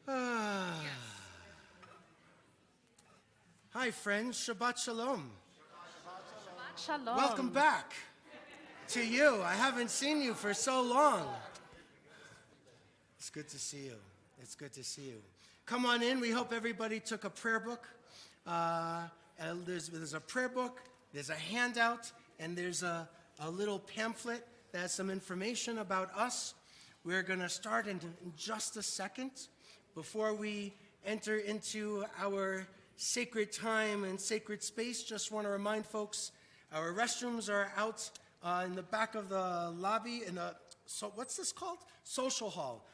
Hi, friends. Shabbat Shalom. Shabbat Shalom. Welcome back to you. I haven't seen you for so long. It's good to see you. It's good to see you. Come on in. We hope everybody took a prayer book. And there's a prayer book, there's a handout, and there's a little pamphlet that has some information about us. We're going to start in just a second. Before we enter into our sacred time and sacred space, just want to remind folks, our restrooms are out in the back of the lobby in the, what's this called? Social hall.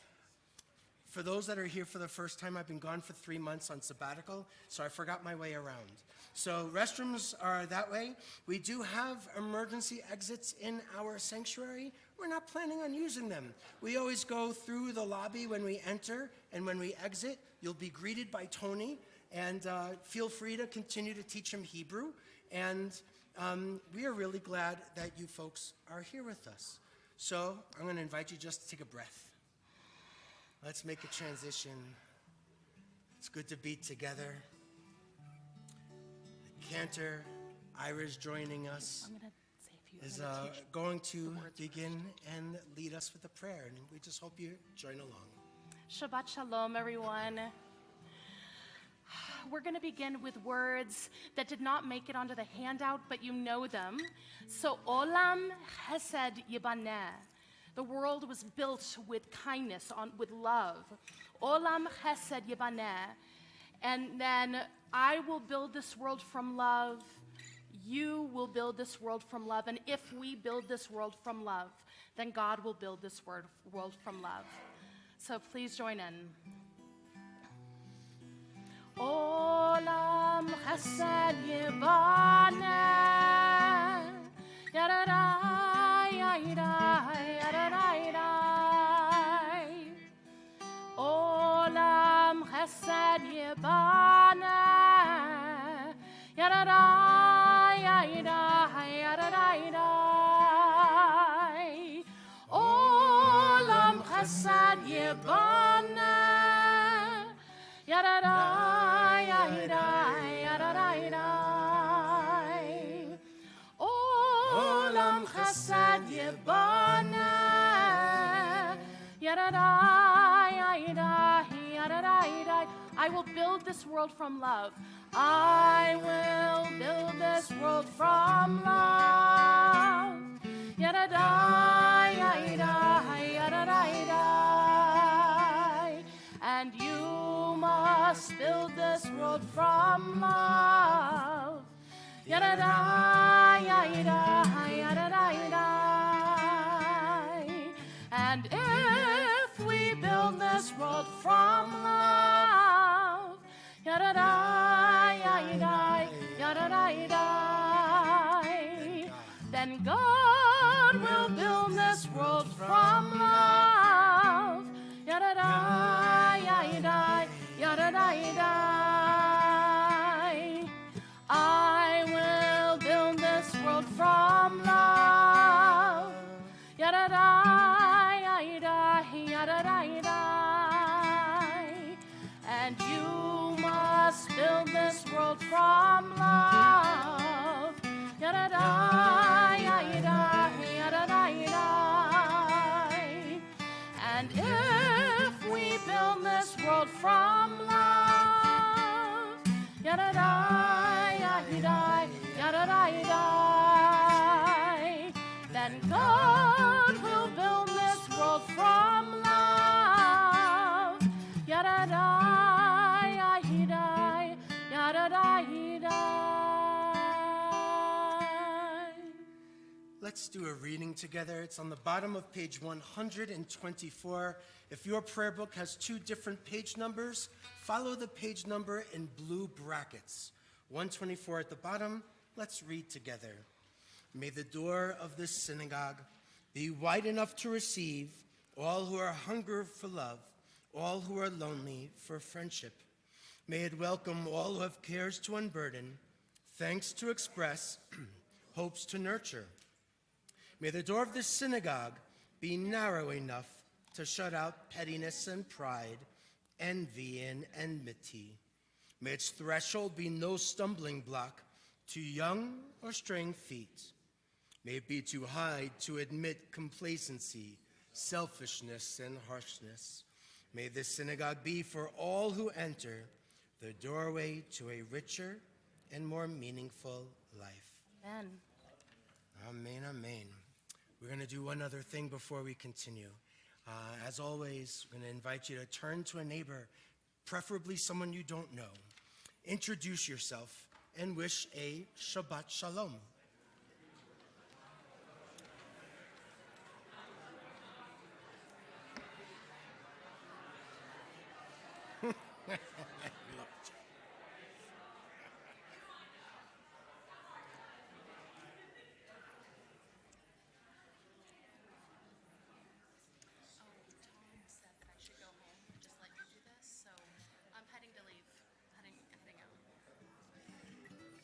For those that are here for the first time, I've been gone for 3 months on sabbatical, so I forgot my way around. So restrooms are that way. We do have emergency exits in our sanctuary. We're not planning on using them. We always go through the lobby when we enter, and when we exit, you'll be greeted by Tony, and feel free to continue to teach him Hebrew. And we are really glad that you folks are here with us. So I'm going to invite you just to take a breath. Let's make a transition. It's good to be together. The cantor, Ira's joining us, is going to begin and lead us with a prayer. And we just hope you join along. Shabbat Shalom, everyone. We're going to begin with words that did not make it onto the handout, but you know them. So, Olam Chesed Yibaneh. The world was built with kindness, with love. Olam Chesed Yibaneh. And then I will build this world from love. You will build this world from love. And if we build this world from love, then God will build this world from love. So please join in. Olam Chesed Yibaneh. Olam Chesed Yibaneh. Olam Chesed Yibaneh. Olam Chesed Yibaneh. I will build this world from love. I will build this world from love. And you must build this world from love. And if we build this world from love, then God will build this world from love. I will build this world from love. And you must build this world from love. And if we build this world from love, then God will build this world from love. Let's do a reading together. It's on the bottom of page 124. If your prayer book has 2 different page numbers, follow the page number in blue brackets. 124 at the bottom. Let's read together. May the door of this synagogue be wide enough to receive all who are hungry for love, all who are lonely for friendship. May it welcome all who have cares to unburden, thanks to express, hopes to nurture. May the door of this synagogue be narrow enough to shut out pettiness and pride, envy and enmity. May its threshold be no stumbling block to young or straying feet. May it be too high to admit complacency, selfishness, and harshness. May this synagogue be for all who enter the doorway to a richer and more meaningful life. Amen. Amen, amen. We're going to do one other thing before we continue. As always, I'm going to invite you to turn to a neighbor, preferably someone you don't know. Introduce yourself and wish a Shabbat Shalom.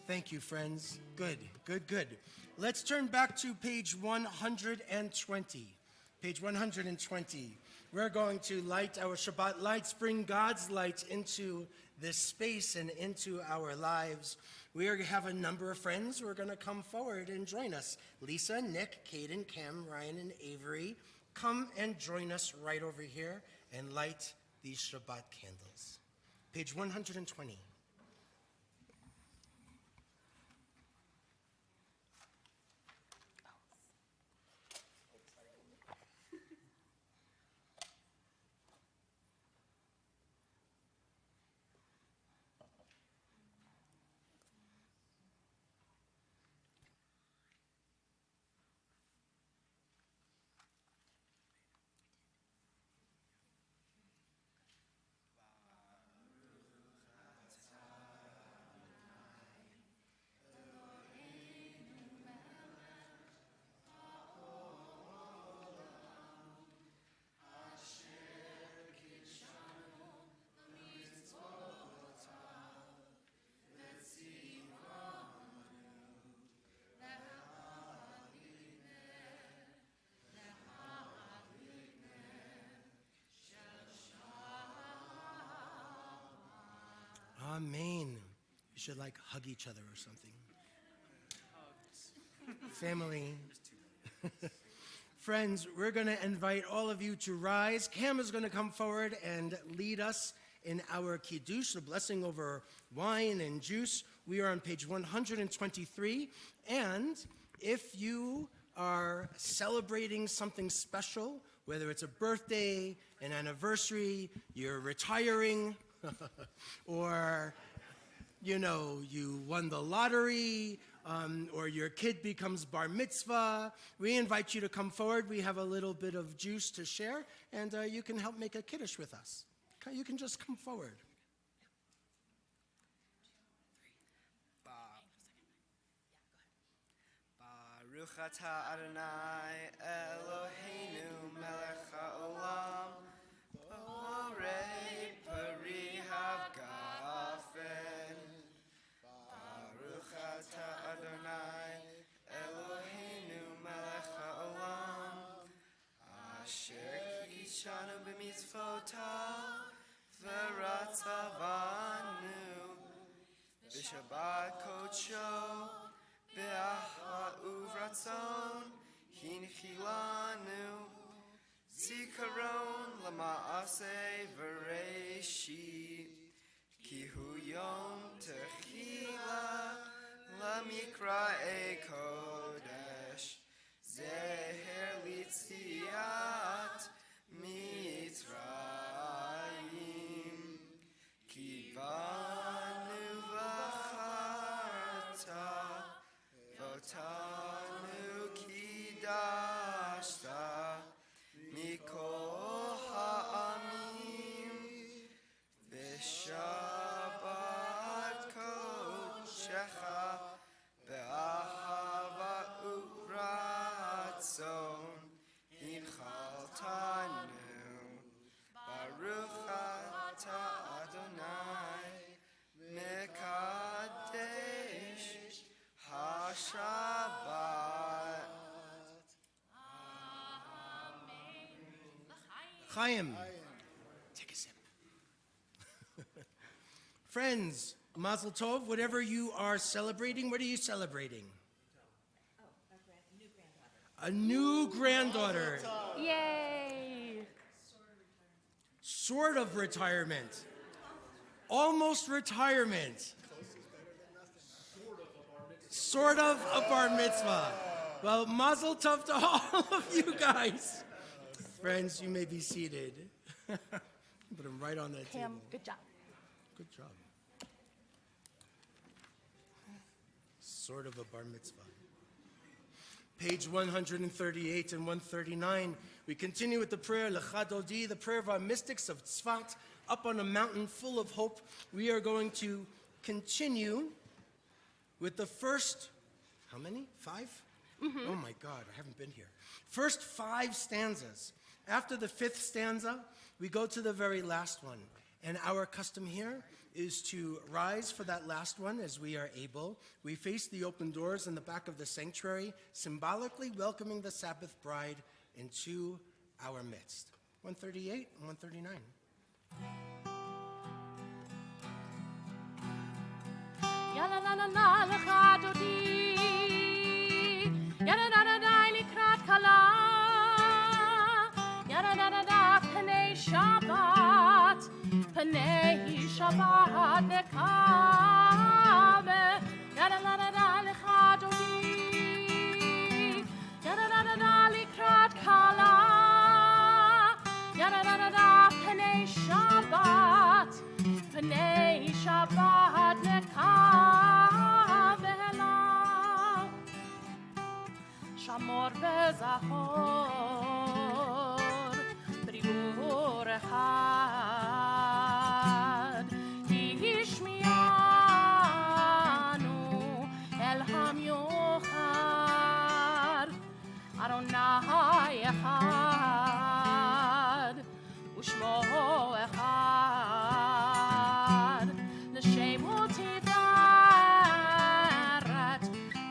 Thank you, friends. Good, good, good. Let's turn back to page 120. Page 120. We're going to light our Shabbat lights, bring God's light into this space and into our lives. We have a number of friends who are going to come forward and join us. Lisa, Nick, Caden, Cam, Ryan, and Avery. Come and join us right over here and light these Shabbat candles. Page 120. Amen. You should hug each other or something. Family. Friends, we're going to invite all of you to rise. Cam is going to come forward and lead us in our kiddush, the blessing over wine and juice. We are on page 123. And if you are celebrating something special, whether it's a birthday, an anniversary, you're retiring, or, you won the lottery, or your kid becomes bar mitzvah, we invite you to come forward. We have a little bit of juice to share, and you can help make a kiddush with us. You can just come forward. Baruch atah Adonai Eloheinu melech haolam borei pari havgafen. Baruch atah Adonai Eloheinu melech haolam asher kishanu b'mitzvotav v'ratzavanu b'shabbat kodsho Be'ahva uvratzon hinchilanu zikaron lama'ase v'reishi ki hu yom techila lamikra'e kodesh zeher litziat mitzrayim ki banu v'charta Tanu kidashta mikol ha'amim v'shabbat kodshecha be'ahava uratzon hinchaltanu baruch atah Adonai mekadesh Shabbat. Chaim. Take a sip. Friends, Mazel Tov, whatever you are celebrating, what are you celebrating? A new granddaughter. Yay! Sort of retirement. Almost retirement. Sort of a bar mitzvah. Well, Mazel Tov to all of you guys. Friends, you may be seated. Put them right on that Pam, table. good job. Good job. Sort of a bar mitzvah. Page 138 and 139. We continue with the prayer, Lecha Dodi, the prayer of our mystics of Tzfat, up on a mountain full of hope. We are going to continue with the first, how many? 5? Mm-hmm. Oh my God, I haven't been here. First 5 stanzas. After the 5th stanza, we go to the very last one. And our custom here is to rise for that last one as we are able. We face the open doors in the back of the sanctuary, symbolically welcoming the Sabbath bride into our midst. 138 and 139. Yalla la la la lecha dodi, yalla da da da likrat kala, yalla da da da penei Shabbat, penei Shabbat nekabe, yalla la da da lecha dodi, yalla da da da likrat kala, yalla da da da penei Shabbat, penei Shabbat nekavela, shamor vezachor, briur echad, yishmianu el hamyochad, Adonai echad, ushmo echad, l'shemo tiferet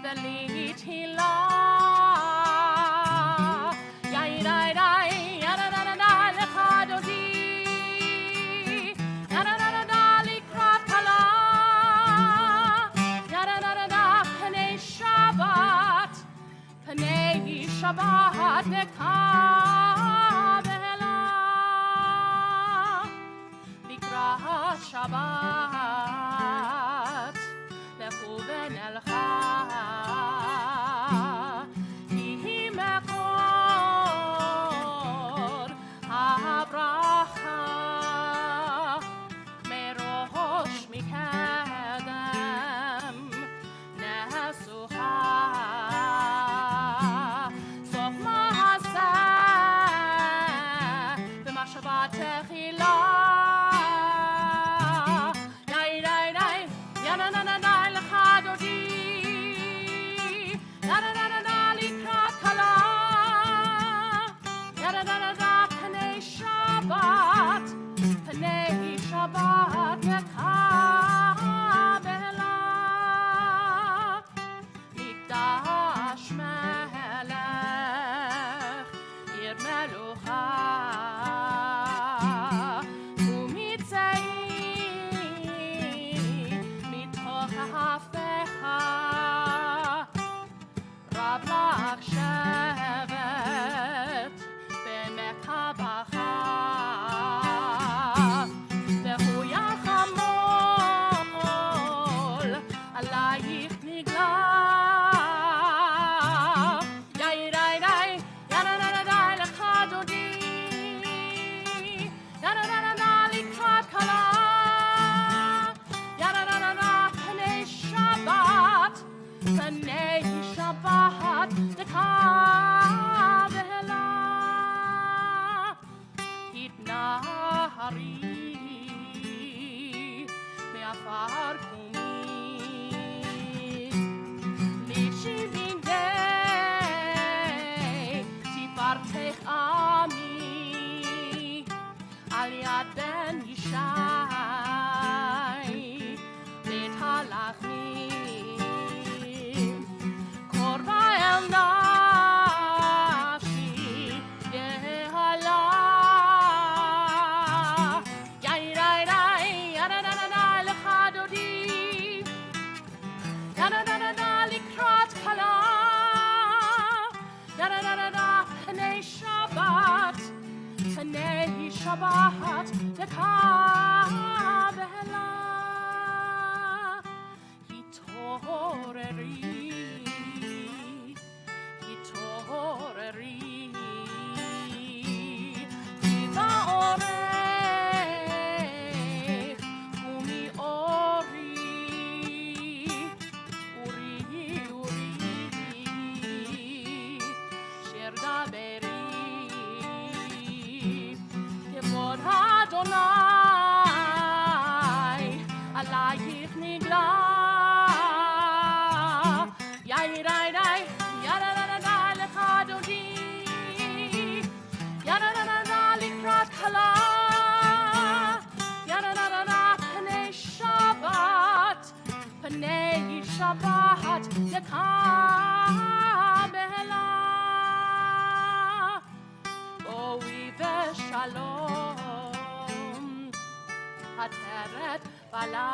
v'litila. Yai-dai-dai, yada-da-da-da, lecha dodi, yada-da-da-da, likrat kala, yada-da-da-da, penei Shabbat, penei Shabbat nekavela, likrat Shabbat, lechu v'nelcha, yihi mekor habracha, merosh mikedem nesucha, sof ma'aseh v'machshavat techila. Yai-dai-dai, yada-da-da-da, lecha dodi, yada-da-da-da, likrat kala, yada-da-da-da, penei Shabbat, penei Shabbat nekavela, mikdash melech, ir melucha, Rab lach shevet b'mekabacha, v'hu yachamol alayich nigla. Yai-dai-dai, yada-da-da-da, lecha dodi, yada-da-da-da, likrat kala, yada-da-da-da, penei Shabbat, penei Shabbat nekavela, hitnahari me'afar kumim, l'shivim dei tifartech ami, al yad ben Yishai beit halachim, korba el Shabbat Tekabela Hitoreri Hiva Ore Umi Ori Uri Sherdaberi Kevod Adonai Alayich Nigla Yairai Yadadada Lechadodi Yadadada Likrat Kala Yadadada Panei Shabbat Lekabela Oive Shalom Ateret Bala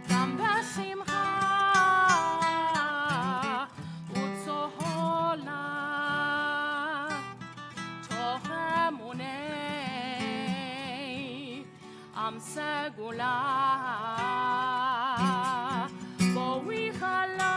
Gam Besimcha Utzohola Tochemunei Am Segula Boichala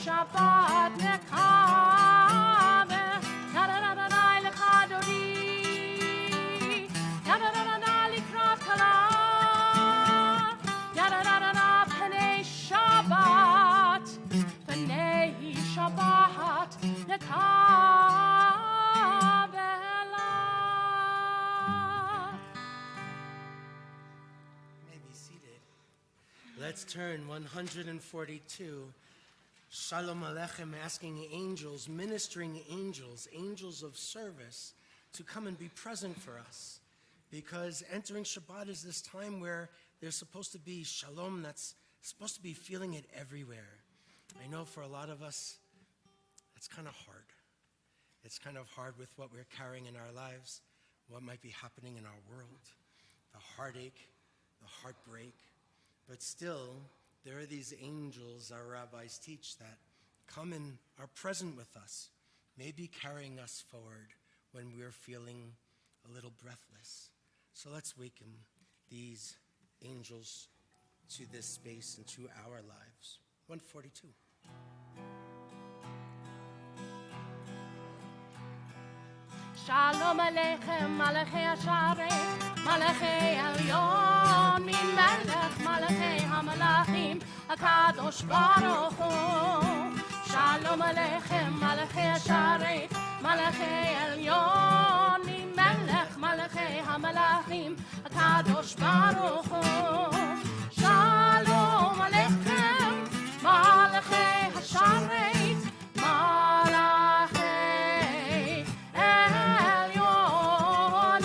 Shabbat Nekave Yadadadadai Lechadodi Yadadadada Likrat Kala Yadadadada Panei Shabbat Nekavela. May be seated. Let's turn 142. Shalom Aleichem, asking angels, ministering angels, angels of service, to come and be present for us. Because entering Shabbat is this time where there's supposed to be shalom, that's supposed to be feeling it everywhere. I know for a lot of us, it's kind of hard. It's kind of hard with what we're carrying in our lives, what might be happening in our world, the heartache, the heartbreak. But still, there are these angels, our rabbis teach, that come and are present with us, maybe carrying us forward when we're feeling a little breathless. So let's welcome these angels to this space and to our lives. 142. Shalom Aleichem, Malachei Hasharet, Malachei Elyon, Min Melech, Malachei HaMalachim, HaKadosh Baruch Hu. Shalom Aleichem, Malachei Hasharet, Malachei Elyon, Min Melech, Malachei HaMalachim, HaKadosh Baruch Hu. Shalom Aleichem, Malachei Hasharet, Malachei Elyon,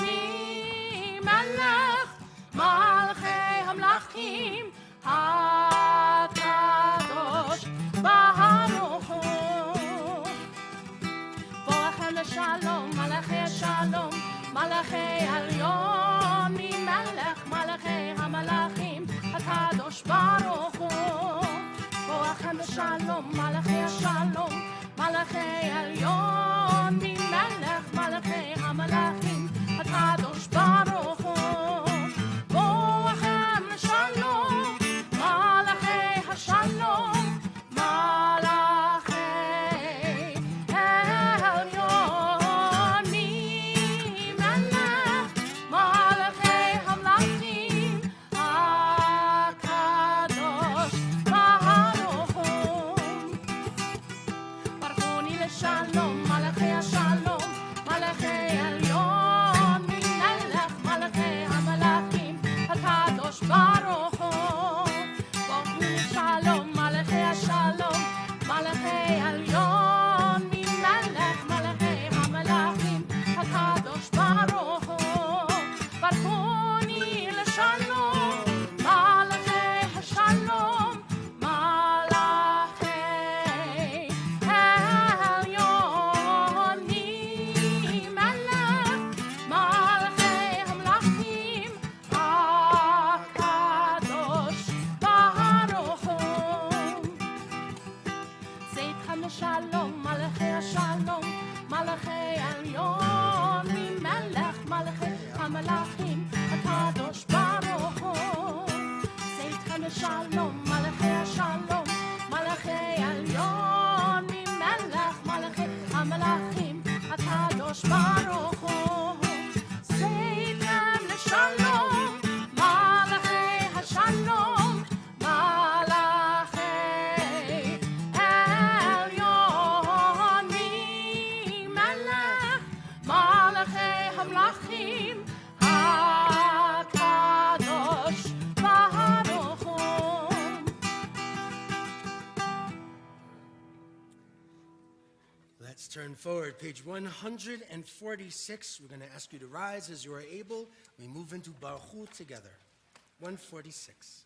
Min Melech, Malachei HaMalachim, HaKadosh Baruch Hu. Boachem Shalom, Malachei Shalom, Malachei Elyon, Min Melech, Malachei HaMalachim, HaKadosh Baruch Hu. Boachem Shalom, Malachei Shalom, Malachei Elyon, Min Melech, Malachei HaMalachim, HaKadosh Baruch Hu. Boachem Shalom, Malachei Hashalom, Malachei Elyon, Min Melech, Malachei HaMalachim, HaKadosh Baruch Hu. Barchoni leShalom, Malachei Hashalom, Malachei Elyon, Min Melech, Malachei HaMalachim, HaKadosh Baruch Hu. Barchoni leShalom, Malachei Hashalom, Malachei Elyon, Min Melech, Malachei HaMalachim, HaKadosh Baruch Hu. Barchoni leShalom, Malachei Hashalom, Malachei turn forward, page 146. We're going to ask you to rise as you are able. We move into Baruch Hu together. 146.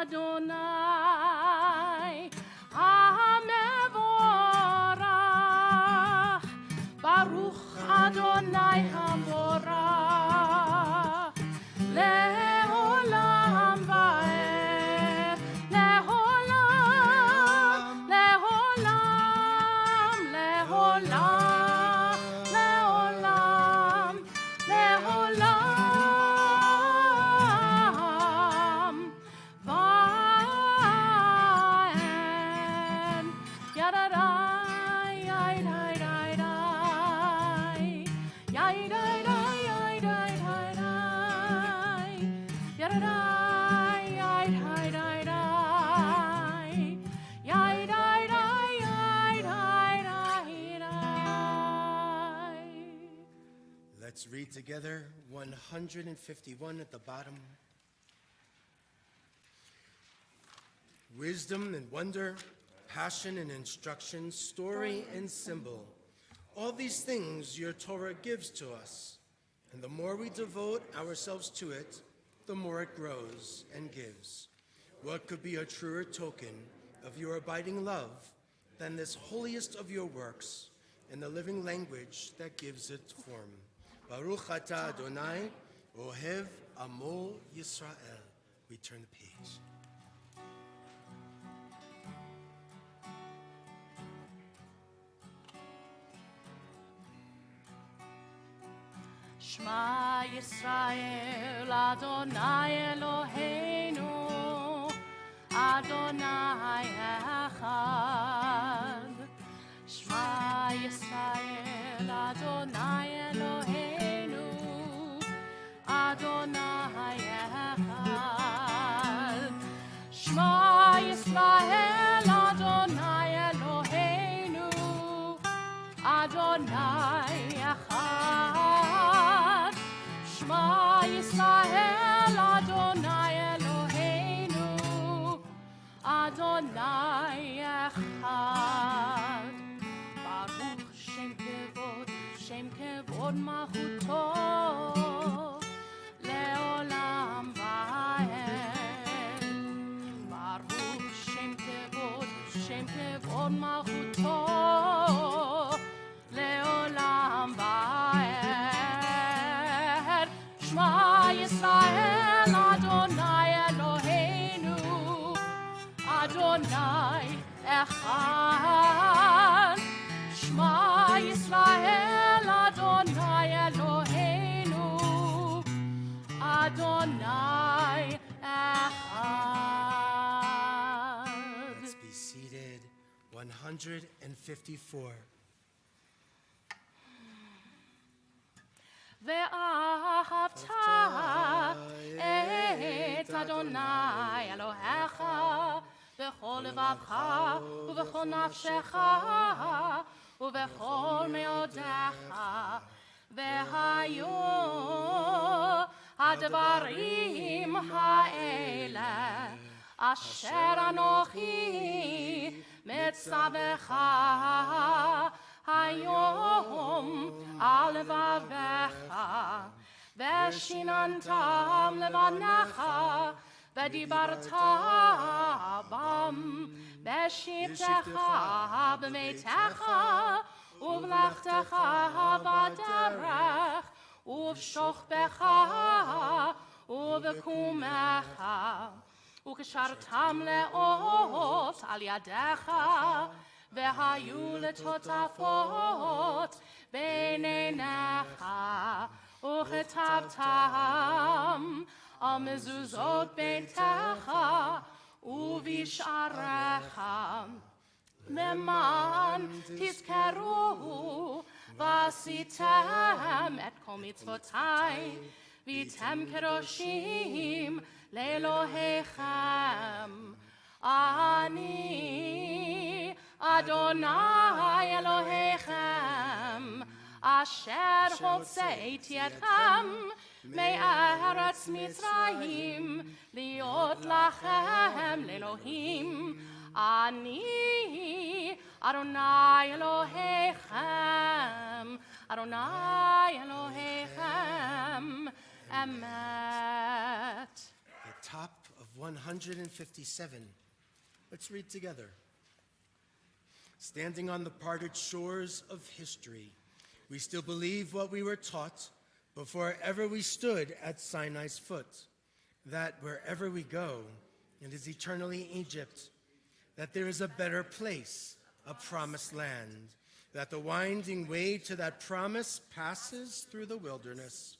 Adonai, HaMevorach, Baruch Adonai HaMorach, Le'olam va'ed, Le'olam, Le'olam, Le'olam, Le'olam, Le'olam. Let's read together 151 at the bottom. Wisdom and wonder, passion and instruction, story and symbol. All these things your Torah gives to us. And the more we devote ourselves to it, the more it grows and gives. What could be a truer token of your abiding love than this holiest of your works in the living language that gives it form? Baruch atah Adonai, Ohev Amo Yisrael. We turn the page. Shema Yisrael, Adonai Eloheinu, Adonai Echad. Shema Yisrael, Adonai Eloheinu, Adonai Echad. Shema Yisrael, Adonai Eloheinu, Adonai Echad. Shema Yisrael, Adonai Eloheinu, Adonai Echad. Baruch Shem Kevod Mahuto, Leolam Va'ed. Baruch Shem Kevod Mahuto, Leolam Va'ed. Shema Yisrael, Adonai Eloheinu, Adonai Echad. Shema Yisrael, Adonai Eloheinu, Adonai Echad. Let's be seated. 154. ואהבת את אדוני אלוהיך בכל לבבך ובכל נפשך ובכל מאודיך. והיו הדברים האלה אשר אנוכי מצווך היום על לבביך, ושיננתם לבניך, ודיברת בם בשבתך בביתך, ובמלאכתך בדרך, ובשוכבך ובקומך, וקשרתם לאות על ידיך, והיו לטוטפות בין עיניך, וכתבתם על מזוזות ביתך ובשעריך. למען תזכרו ועשיתם את כל מצוותיי, והייתם קדושים לאלוהיכם. אני אדוני אלוהיכם, אשר הוצאתי אתכם מארץ מצרים, להיות לכם לאלוהים. אני אדוני אלוהיכם, אדוני אלוהיכם, אמת. The top of 157. Let's read together. Standing on the parted shores of history, we still believe what we were taught before ever we stood at Sinai's foot, that wherever we go, it is eternally Egypt, that there is a better place, a promised land, that the winding way to that promise passes through the wilderness,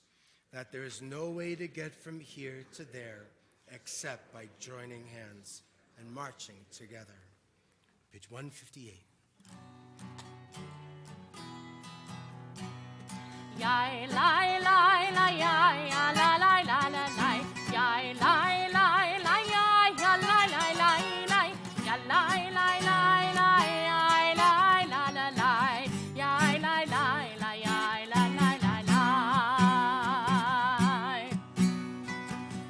that there is no way to get from here to there except by joining hands and marching together. Page 158. Yai lai lai la yai la la la la la yai lai lai la yai la la la la yai lai lai lai la yai lai la la la yai lai lai la yai la la la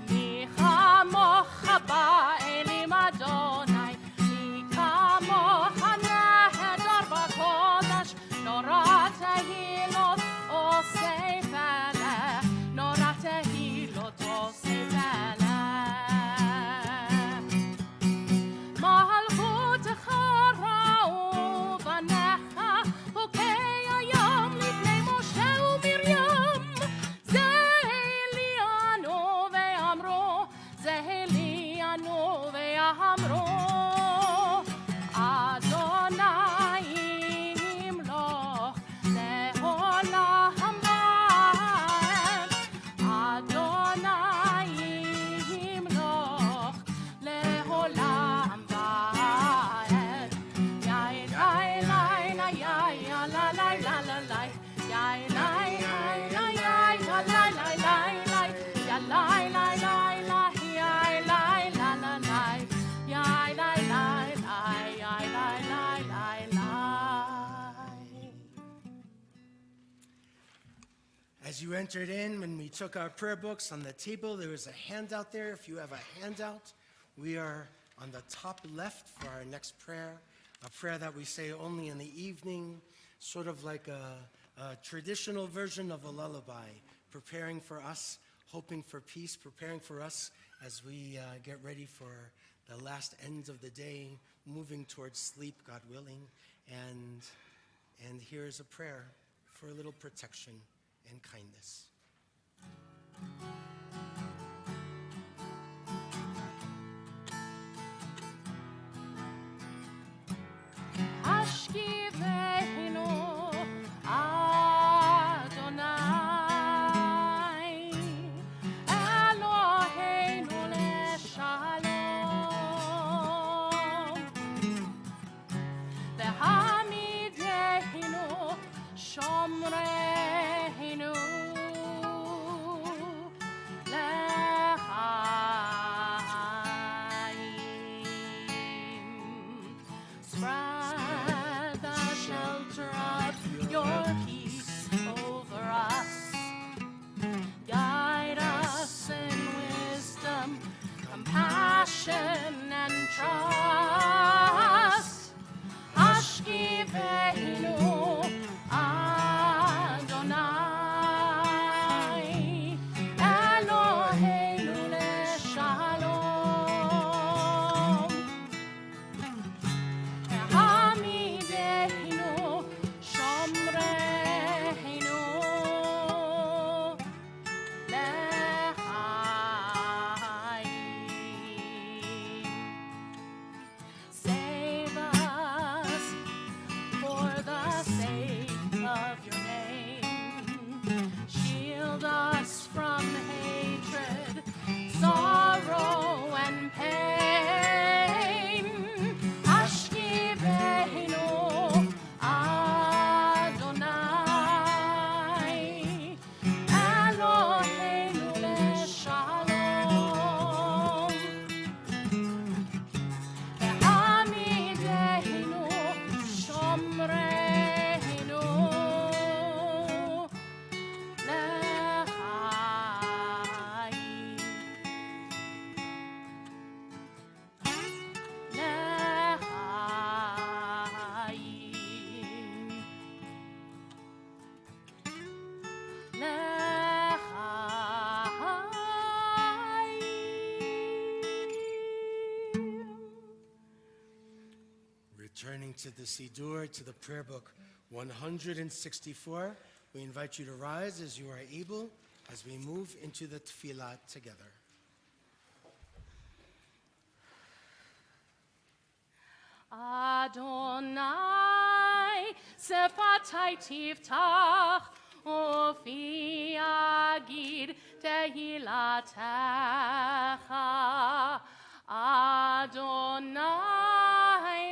mi chamoch ba'elim Adonai, mi kamoch nehedar b'kodesh, norah tehilot עושה פלא, נורא תהילות עושה פלא. מלכותך ראו בניך, חוקי היום לפני משה ומרים. זה אלינו ואמרו, זה אלינו ואמרו, אדוני ימלוך לעולם. As you entered in, when we took our prayer books on the table, there was a handout there. If you have a handout, we are on the top left for our next prayer, a prayer that we say only in the evening, sort of like a traditional version of a lullaby, preparing for us, hoping for peace, preparing for us as we get ready for the last end of the day, moving towards sleep, God willing. And here's a prayer for a little protection and kindness. Ashkivenu Adonai, Eloheinu leshalom, v'hamidehinu shomreinu to the Siddur, to the prayer book 164. We invite you to rise as you are able as we move into the tefillah together. Adonai, sefatai tiftach, ufi agid tehilatecha. Adonai,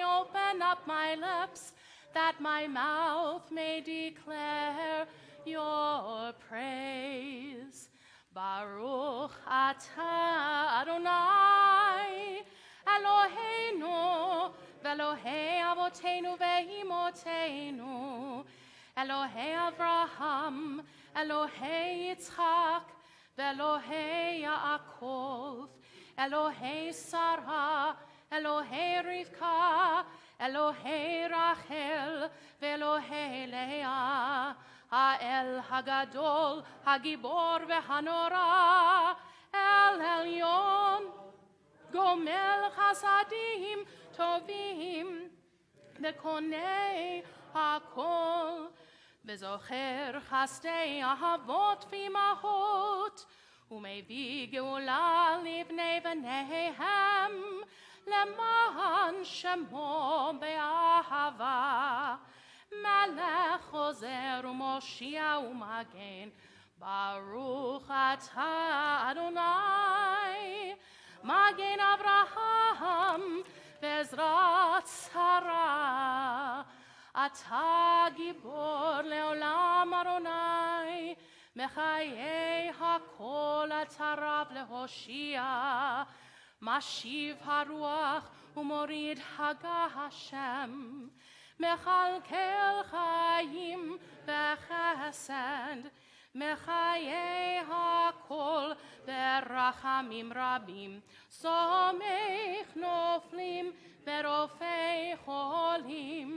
open up my lips, that my mouth may declare your praise. Baruch atah Adonai, Eloheinu, Elohei Avotenu ve'imotenu, Elohei Avraham, Elohei Yitzchak, Elohei Yaakov, Elohei Sarah, Elohei Rivka, Elohei Rachel, Elohei Leah, Ha'el Hagadol, Hagibor ve'hanora, El Elyon, Gomel Chasadim Tovim, Bekonei Hakol, Bezocher Chastei Ahavot V'imahot, Umevi Geula Livnei V'neihem, Leman Shemo Be'ahava, Melech Chozer U'Moshia U'Magen, Baruch Atah Adonai, Magen Avraham, Bezrat Sarah, Atah Gibor Leolam Adonai, Mechayei Hakol Atarav Lehoshia, Mashiv Haruach Umorid Haga Hashem, Mechalkel Chaim Bechesed, Mechayei Hakol Berachamim Rabim, Somech Noflim Berofei Cholim,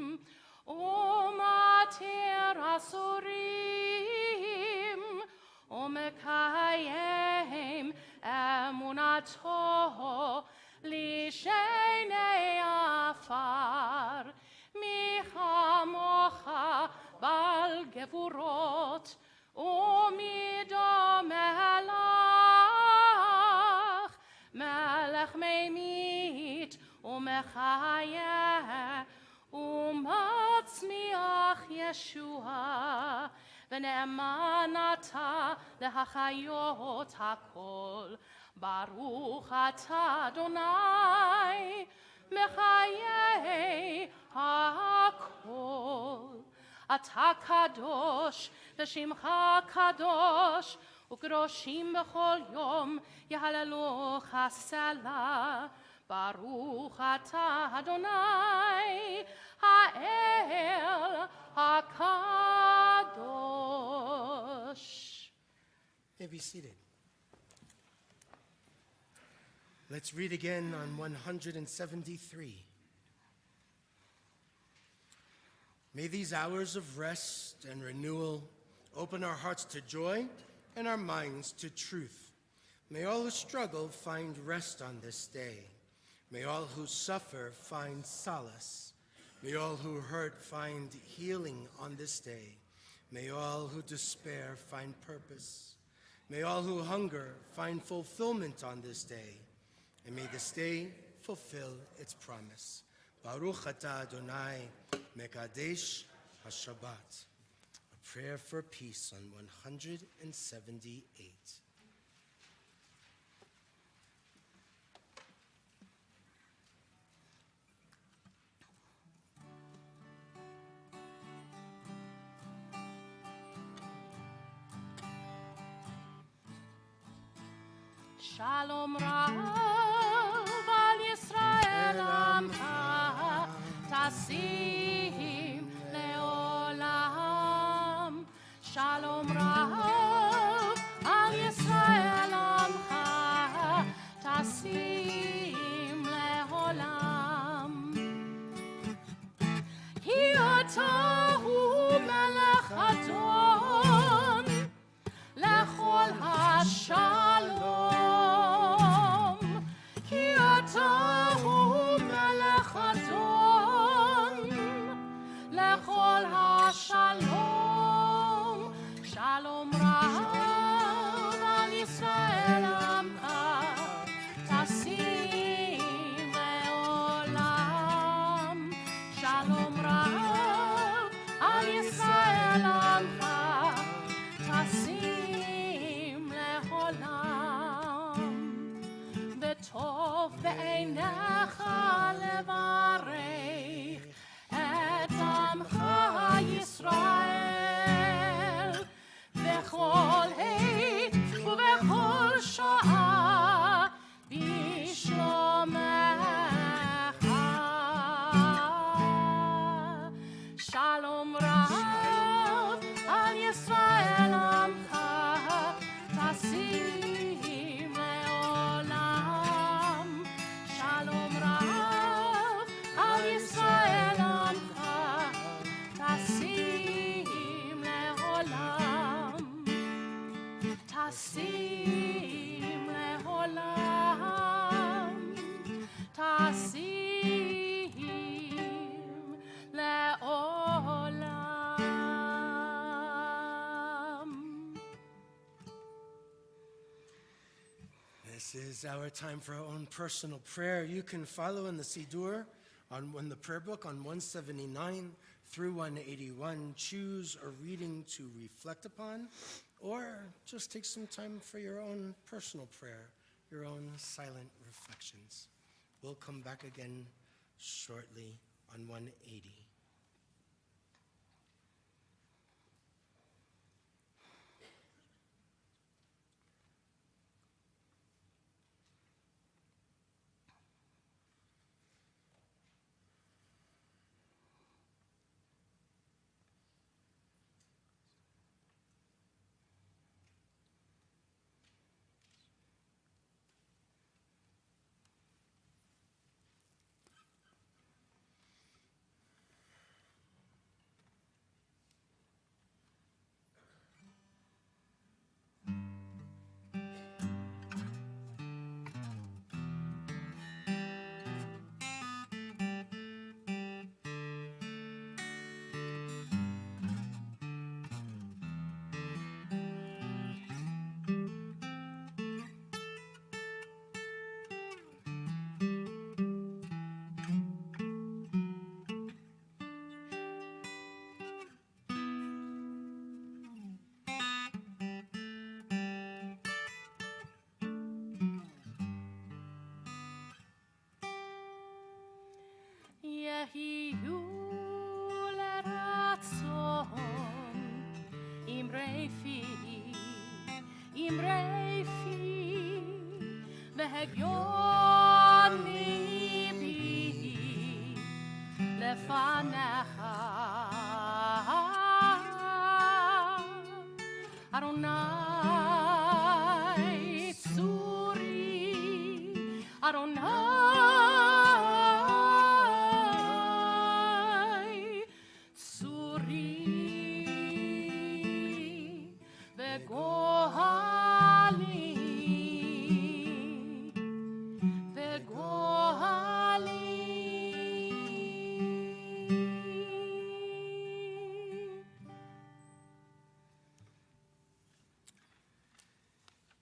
Umatir Asurim, Umekayem Emunato, Lishenei Afar, Michamocha Bal Gevurot, Umido Melach, Melech Meimit, Umechayeh, Umatzmiach Yeshua, V'ne'emanata lehachayot hakol, Baruch atah Adonai, Mechayei hakol. Atah kadosh, v'shimcha kadosh, ukroshim b'chol yom, yahalalu chasela. Baruch atah Adonai, ha'el hakadosh. May be seated. Let's read again on 173. May these hours of rest and renewal open our hearts to joy and our minds to truth. May all who struggle find rest on this day. May all who suffer find solace. May all who hurt find healing on this day. May all who despair find purpose. May all who hunger find fulfillment on this day. And may this day fulfill its promise. Baruch atah Adonai, Mekadesh HaShabbat. A prayer for peace on 178. Shalom Rav al Yisrael Amcha, Tasim Leolam. Shalom Rav al Yisrael Amcha, Tasim Leolam. Ki atah hu melech adon, lechol hashalom. Ki atah hu melech adon, This is our time for our own personal prayer. You can follow in the Siddur, on the prayer book on 179 through 181. Choose a reading to reflect upon, or just take some time for your own personal prayer, your own silent reflections. We'll come back again shortly on 180. יהיו לרצון אמרי פי והגיון ליבי לפניך אדוני צורי אדוני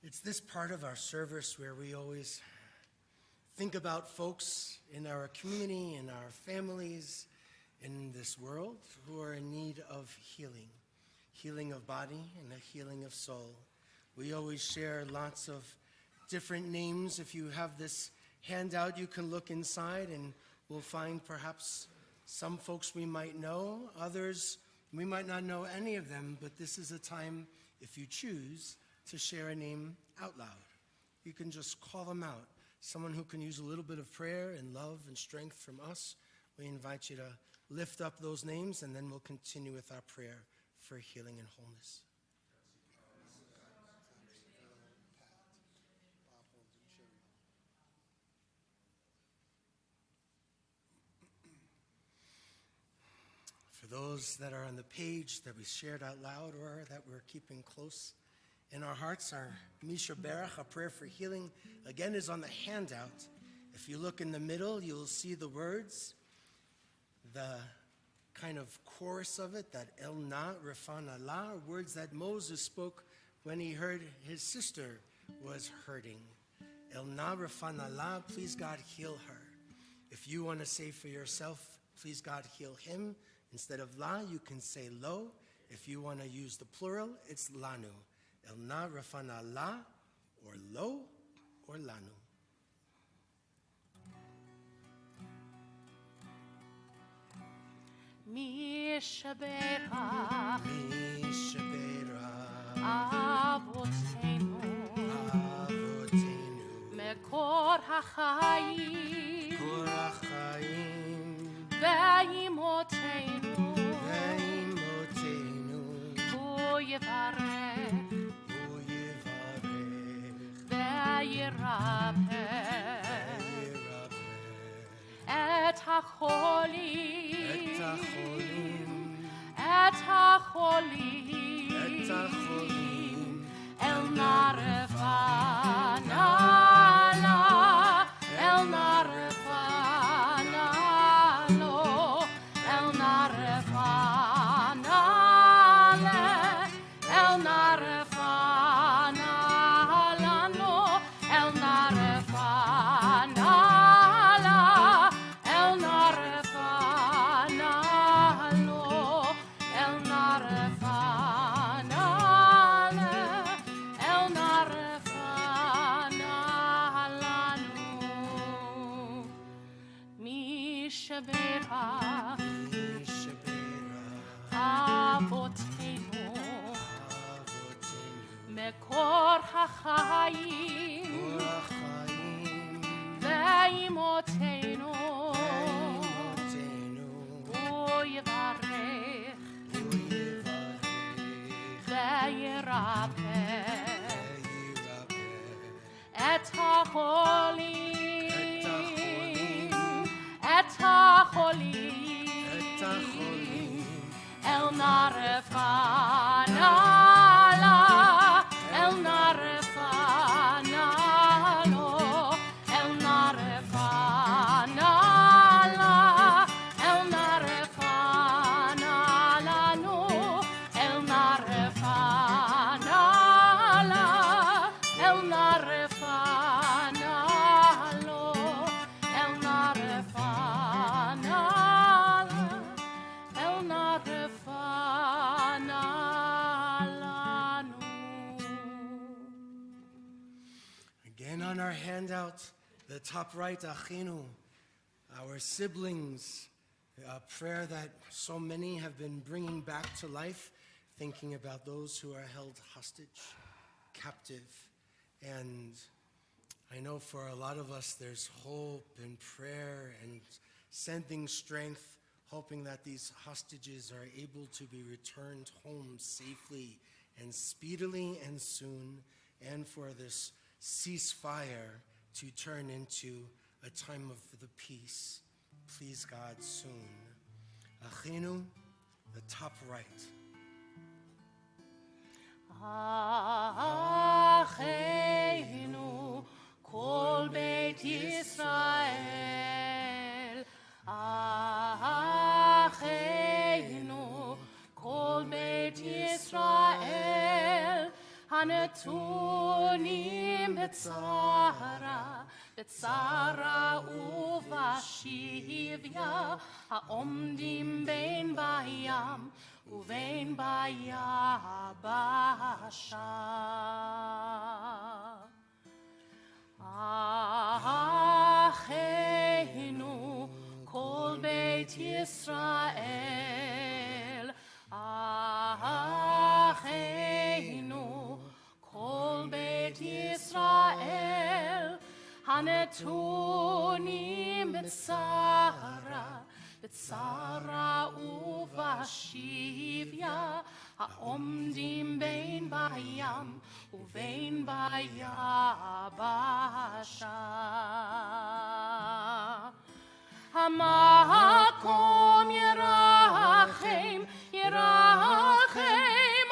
It's this part of our service where we always think about folks in our community, in our families, in this world who are in need of healing, healing of body and a healing of soul. We always share lots of different names. If you have this handout, you can look inside and we'll find perhaps some folks we might know, others we might not know any of them, but this is a time, if you choose, to share a name out loud. You can just call them out. Someone who can use a little bit of prayer and love and strength from us. We invite you to lift up those names, and then we'll continue with our prayer for healing and wholeness. For those that are on the page that we shared out loud or that we're keeping close in our hearts, our Misha Berach, a prayer for healing, again is on the handout. If you look in the middle, you'll see the words, the kind of chorus of it, that El Na Refan Allah, words that Moses spoke when he heard his sister was hurting. El Na Refan Allah, please God heal her. If you want to say for yourself, please God heal him, instead of La, you can say Lo. If you want to use the plural, it's Lanu. El Na Refan Allah, or Lo, or Lanu. משברה אבותינו מקור החיים ואימותינו הוא יברך וירפא את החולים אל נא רפאנה לה, אל נא רפאנה לו, אל נא רפאנה לה, אל נא רפאנה לנו, אל נא Shabbat Shabbat Avotenu Mekor HaChaim Ve'imotenu U'yivarech Ve'yirapeh Et HaCholim El Narefana El Narefana El Narefana El Narefana El Narefana El Narefana El Narefana El Narefana Again on our handout, the top right, Achinu, our siblings, a prayer that so many have been bringing back to life, thinking about those who are held hostage, captive. And I know for a lot of us there's hope and prayer and sending strength, hoping that these hostages are able to be returned home safely and speedily and soon, and for this ceasefire to turn into a time of the peace. Please, God, soon. Achinu, the top right. Achenu kol Beit Yisrael Achenu kol Beit Yisrael Hanetunim b'tzara uvashivya Haomdim bein bayam uvein bayabasha Achenu kol Beit Yisrael Achenu kol Beit Yisrael Hanetunim b'tzara uvashivya Haomdim bein bayam uvein bayabasha Hamakom Yerachem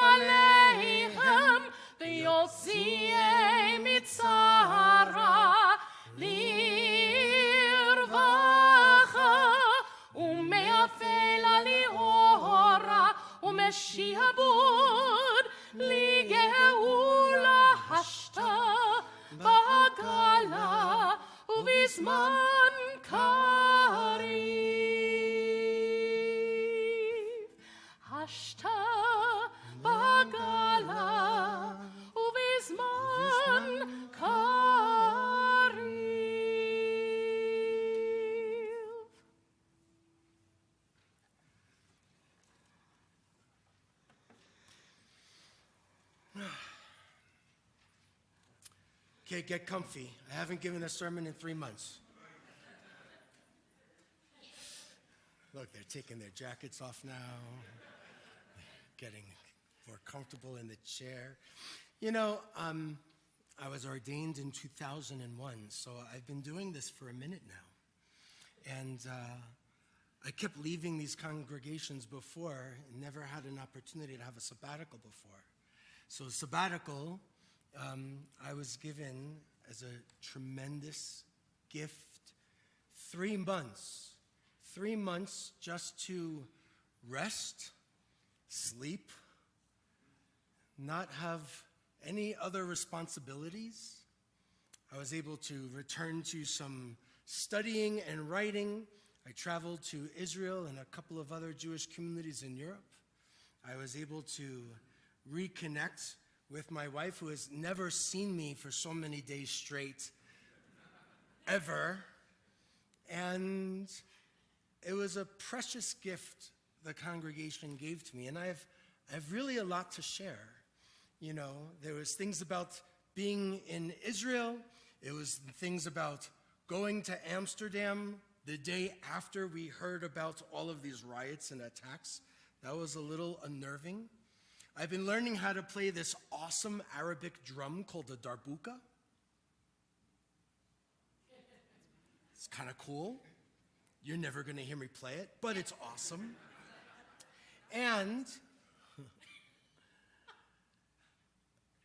Aleichem V'yotziei mitzara lirvacha u'me'afel ali'ora u'meshiabud ligeula hashta b'agala u'bizman kariv hashta b'agala u'bizman kariv. Okay, get comfy. I haven't given a sermon in 3 months. Look, they're taking their jackets off now, getting more comfortable in the chair. You know, I was ordained in 2001, so I've been doing this for a minute now. And I kept leaving these congregations before and never had an opportunity to have a sabbatical before. So sabbatical, I was given as a tremendous gift, 3 months. 3 months just to rest, sleep, not have any other responsibilities. I was able to return to some studying and writing. I traveled to Israel and a couple of other Jewish communities in Europe. I was able to reconnect with my wife, who has never seen me for so many days straight, ever. And it was a precious gift the congregation gave to me, and I have really a lot to share. You know, there was things about being in Israel. It was things about going to Amsterdam the day after we heard about all of these riots and attacks. That was a little unnerving. I've been learning how to play this awesome Arabic drum called the darbuka. It's kind of cool. You're never going to hear me play it, but it's awesome.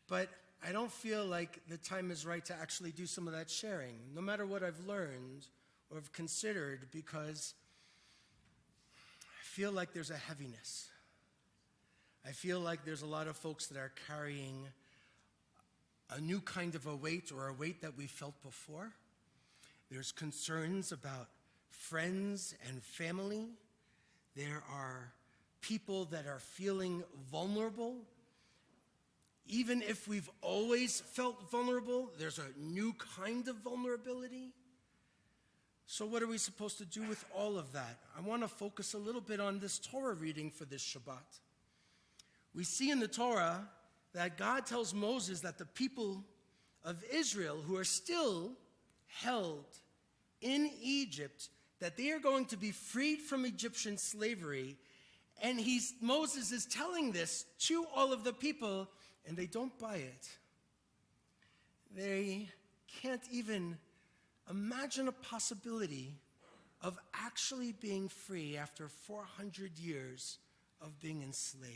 But I don't feel like the time is right to actually do some of that sharing, no matter what I've learned or have considered, because I feel like there's a heaviness. I feel like there's a lot of folks that are carrying a new kind of a weight, or a weight that we felt before. There's concerns about friends and family. There are people that are feeling vulnerable. Even if we've always felt vulnerable, there's a new kind of vulnerability. So what are we supposed to do with all of that? I want to focus a little bit on this Torah reading for this Shabbat. We see in the Torah that God tells Moses that the people of Israel who are still held in Egypt, that they are going to be freed from Egyptian slavery. And Moses is telling this to all of the people, and they don't buy it. They can't even imagine a possibility of actually being free after 400 years of being enslaved.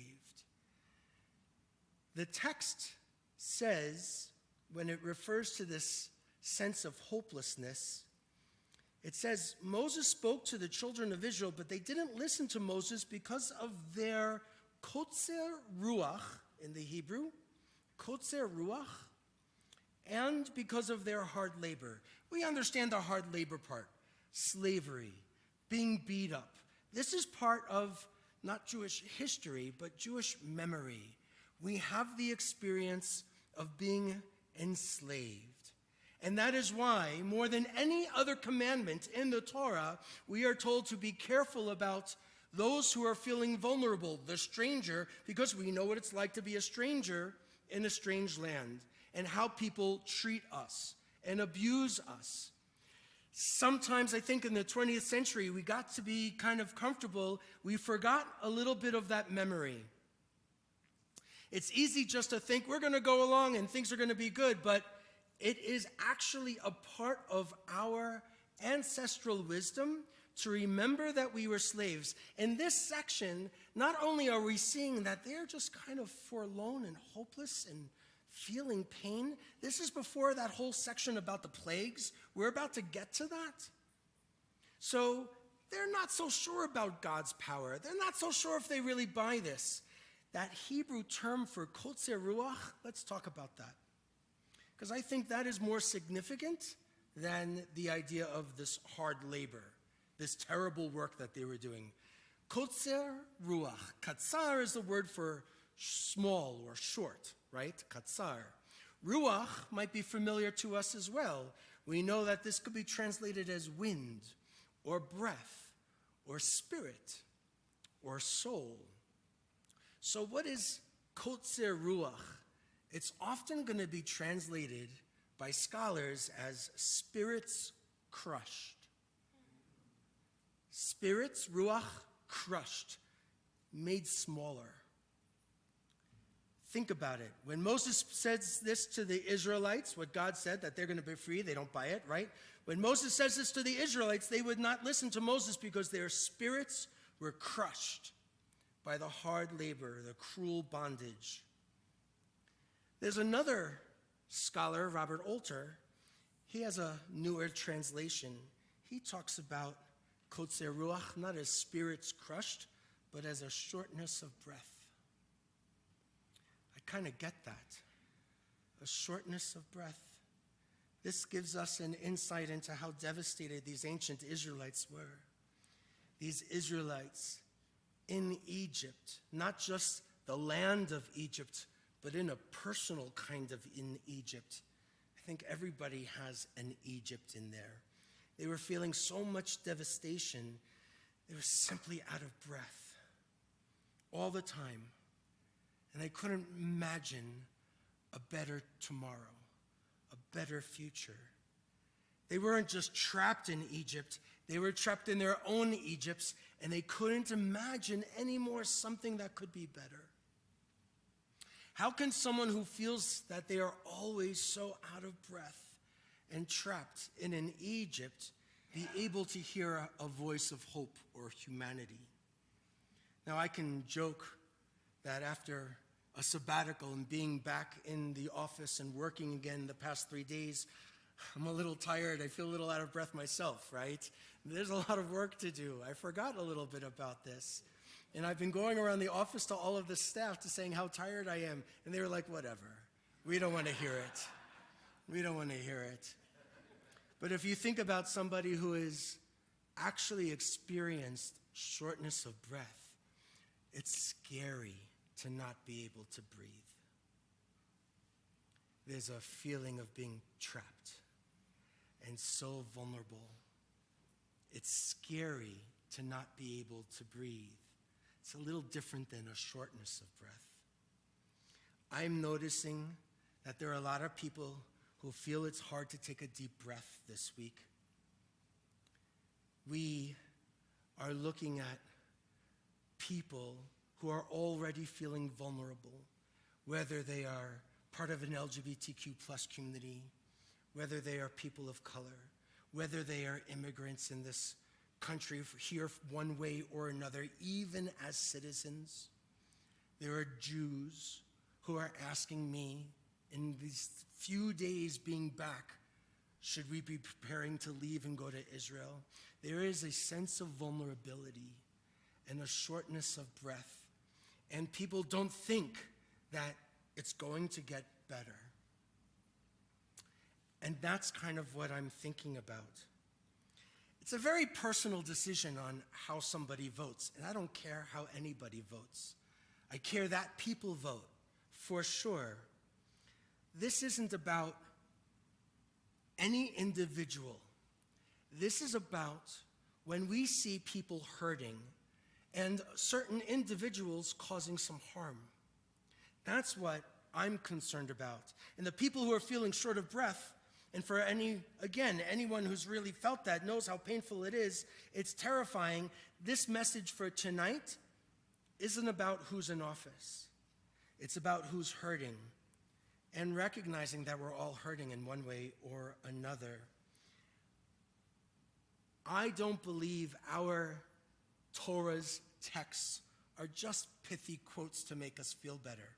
The text says, when it refers to this sense of hopelessness, it says, Moses spoke to the children of Israel, but they didn't listen to Moses because of their kotzer ruach, in the Hebrew, kotzer ruach, and because of their hard labor. We understand the hard labor part, slavery, being beat up. This is part of not Jewish history, but Jewish memory. We have the experience of being enslaved. And that is why, more than any other commandment in the Torah, we are told to be careful about those who are feeling vulnerable, the stranger, because we know what it's like to be a stranger in a strange land, and how people treat us and abuse us. Sometimes I think in the 20th century, we got to be kind of comfortable. We forgot a little bit of that memory. It's easy just to think we're going to go along and things are going to be good, but it is actually a part of our ancestral wisdom to remember that we were slaves. In this section, not only are we seeing that they're just kind of forlorn and hopeless and feeling pain, this is before that whole section about the plagues. We're about to get to that. So they're not so sure about God's power. They're not so sure if they really buy this. That Hebrew term for kotzer ruach, let's talk about that. Because I think that is more significant than the idea of this hard labor, this terrible work that they were doing. Kotzer ruach. Katsar is the word for small or short, right? Katsar. Ruach might be familiar to us as well. We know that this could be translated as wind, or breath, or spirit, or soul. So what is kotzer ruach? It's often going to be translated by scholars as spirits crushed. Spirits, ruach, crushed, made smaller. Think about it. When Moses says this to the Israelites, what God said, that they're going to be free, they don't buy it, right? When Moses says this to the Israelites, they would not listen to Moses because their spirits were crushed by the hard labor, the cruel bondage. There's another scholar, Robert Alter. He has a newer translation. He talks about kotzer ruach not as spirits crushed, but as a shortness of breath. I kind of get that. A shortness of breath. This gives us an insight into how devastated these ancient Israelites were. These Israelites in Egypt, not just the land of Egypt, but in a personal kind of in Egypt. I think everybody has an Egypt in there. They were feeling so much devastation. They were simply out of breath all the time. And they couldn't imagine a better tomorrow, a better future. They weren't just trapped in Egypt, they were trapped in their own Egypts, and they couldn't imagine anymore something that could be better. How can someone who feels that they are always so out of breath and trapped in an Egypt be able to hear a voice of hope or humanity? Now, I can joke that after a sabbatical and being back in the office and working again the past 3 days, I'm a little tired. I feel a little out of breath myself, right? There's a lot of work to do. I forgot a little bit about this. And I've been going around the office to all of the staff to saying how tired I am. And they were like, whatever. We don't want to hear it. We don't want to hear it. But if you think about somebody who has actually experienced shortness of breath, it's scary to not be able to breathe. There's a feeling of being trapped and so vulnerable. It's scary to not be able to breathe. It's a little different than a shortness of breath. I'm noticing that there are a lot of people who feel it's hard to take a deep breath this week. We are looking at people who are already feeling vulnerable, whether they are part of an LGBTQ plus community, whether they are people of color, whether they are immigrants in this country here one way or another, even as citizens. There are Jews who are asking me in these few days being back, should we be preparing to leave and go to Israel? There is a sense of vulnerability and a shortness of breath. And people don't think that it's going to get better. And that's kind of what I'm thinking about. It's a very personal decision on how somebody votes, and I don't care how anybody votes. I care that people vote, for sure. This isn't about any individual. This is about when we see people hurting and certain individuals causing some harm. That's what I'm concerned about. And the people who are feeling short of breath, and for anyone who's really felt that knows how painful it is, it's terrifying. This message for tonight isn't about who's in office. It's about who's hurting and recognizing that we're all hurting in one way or another. I don't believe our Torah's texts are just pithy quotes to make us feel better.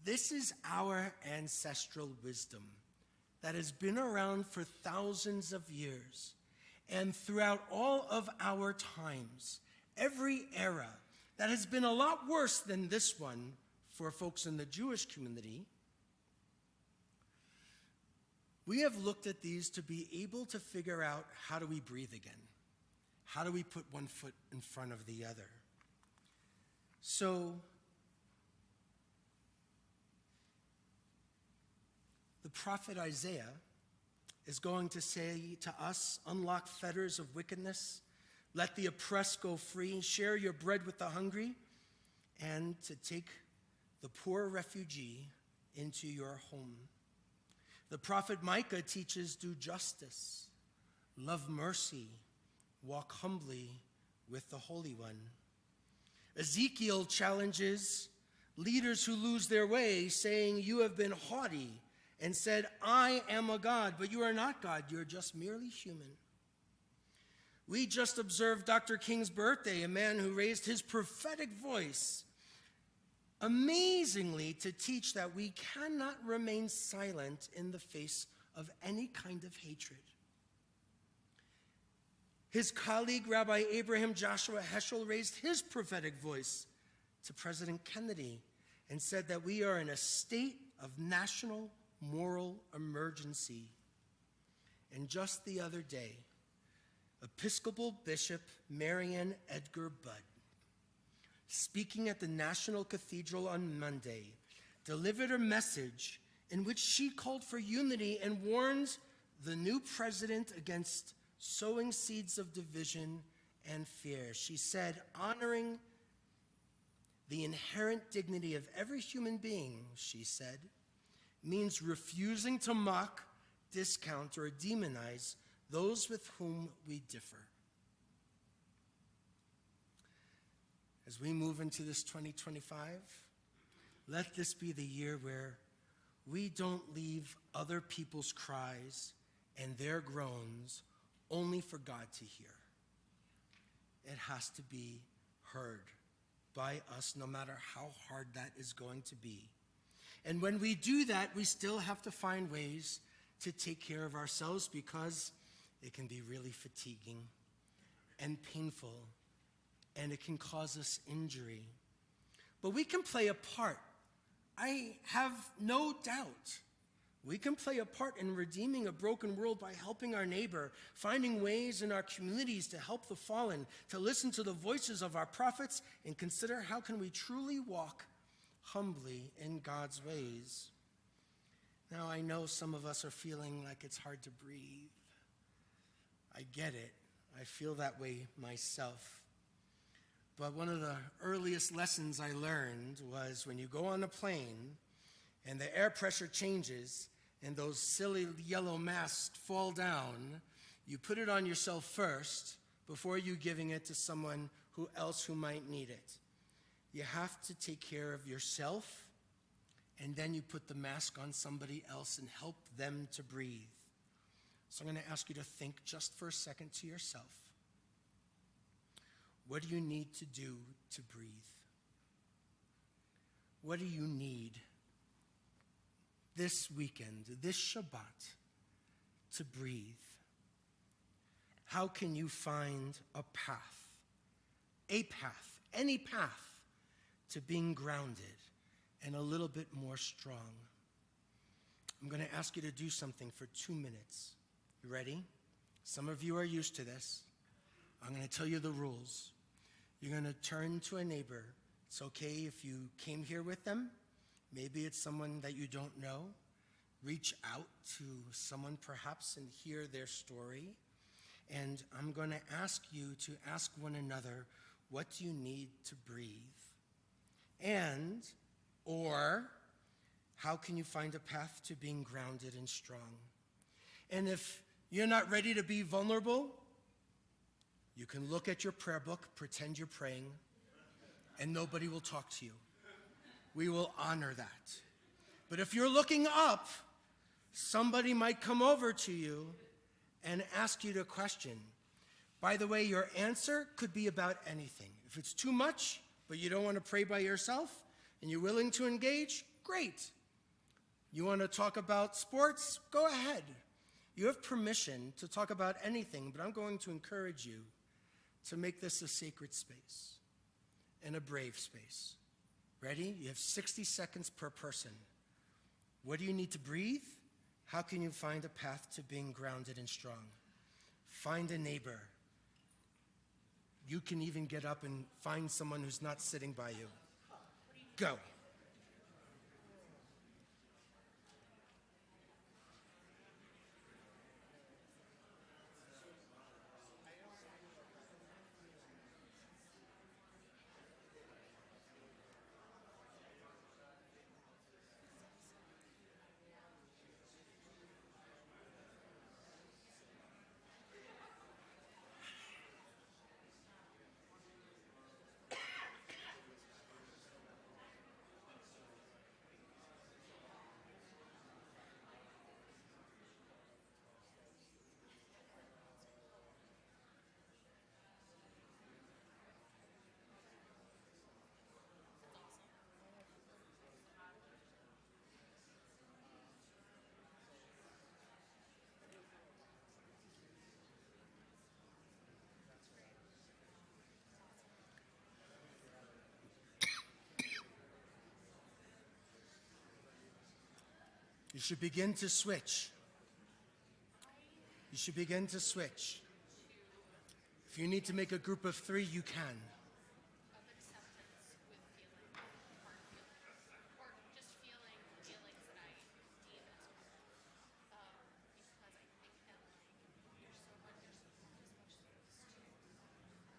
This is our ancestral wisdom that has been around for thousands of years. And throughout all of our times, every era that has been a lot worse than this one for folks in the Jewish community, we have looked at these to be able to figure out, how do we breathe again? How do we put one foot in front of the other? So, the prophet Isaiah is going to say to us, unlock fetters of wickedness, let the oppressed go free, share your bread with the hungry, and to take the poor refugee into your home. The prophet Micah teaches, do justice, love mercy, walk humbly with the Holy One. Ezekiel challenges leaders who lose their way, saying, you have been haughty and said, I am a God, but you are not God, you're just merely human. We just observed Dr. King's birthday, a man who raised his prophetic voice amazingly to teach that we cannot remain silent in the face of any kind of hatred. His colleague, Rabbi Abraham Joshua Heschel, raised his prophetic voice to President Kennedy and said that we are in a state of national moral emergency. And just the other day, Episcopal Bishop Marianne Edgar Budd, speaking at the National Cathedral on Monday, delivered a message in which she called for unity and warned the new president against sowing seeds of division and fear. She said, honoring the inherent dignity of every human being, she said, means refusing to mock, discount, or demonize those with whom we differ. As we move into this 2025, let this be the year where we don't leave other people's cries and their groans only for God to hear. It has to be heard by us, no matter how hard that is going to be. And when we do that, we still have to find ways to take care of ourselves, because it can be really fatiguing and painful, and it can cause us injury. But we can play a part. I have no doubt. We can play a part in redeeming a broken world by helping our neighbor, finding ways in our communities to help the fallen, to listen to the voices of our prophets, and consider how can we truly walk humbly in God's ways. Now, I know some of us are feeling like it's hard to breathe. I get it. I feel that way myself. But one of the earliest lessons I learned was when you go on a plane and the air pressure changes and those silly yellow masks fall down, you put it on yourself first before you giving it to someone else who might need it. You have to take care of yourself, and then you put the mask on somebody else and help them to breathe. So I'm going to ask you to think just for a second to yourself. What do you need to do to breathe? What do you need this weekend, this Shabbat, to breathe? How can you find a path, any path, to being grounded and a little bit more strong? I'm going to ask you to do something for 2 minutes. You ready? Some of you are used to this. I'm going to tell you the rules. You're going to turn to a neighbor. It's okay if you came here with them. Maybe it's someone that you don't know. Reach out to someone perhaps and hear their story. And I'm going to ask you to ask one another, what do you need to breathe? And, or, how can you find a path to being grounded and strong? And if you're not ready to be vulnerable, you can look at your prayer book, pretend you're praying, and nobody will talk to you. We will honor that. But if you're looking up, somebody might come over to you and ask you a question. By the way, your answer could be about anything. If it's too much, but you don't want to pray by yourself, and you're willing to engage, great. You want to talk about sports? Go ahead. You have permission to talk about anything, but I'm going to encourage you to make this a sacred space and a brave space. Ready? You have 60 seconds per person. What do you need to breathe? How can you find a path to being grounded and strong? Find a neighbor. You can even get up and find someone who's not sitting by you. Go. You should begin to switch. You should begin to switch. If you need to make a group of 3, you can. Of acceptance with feeling hard feelings, or just feeling feelings that I deem as hard. Because I think that like there's so much space to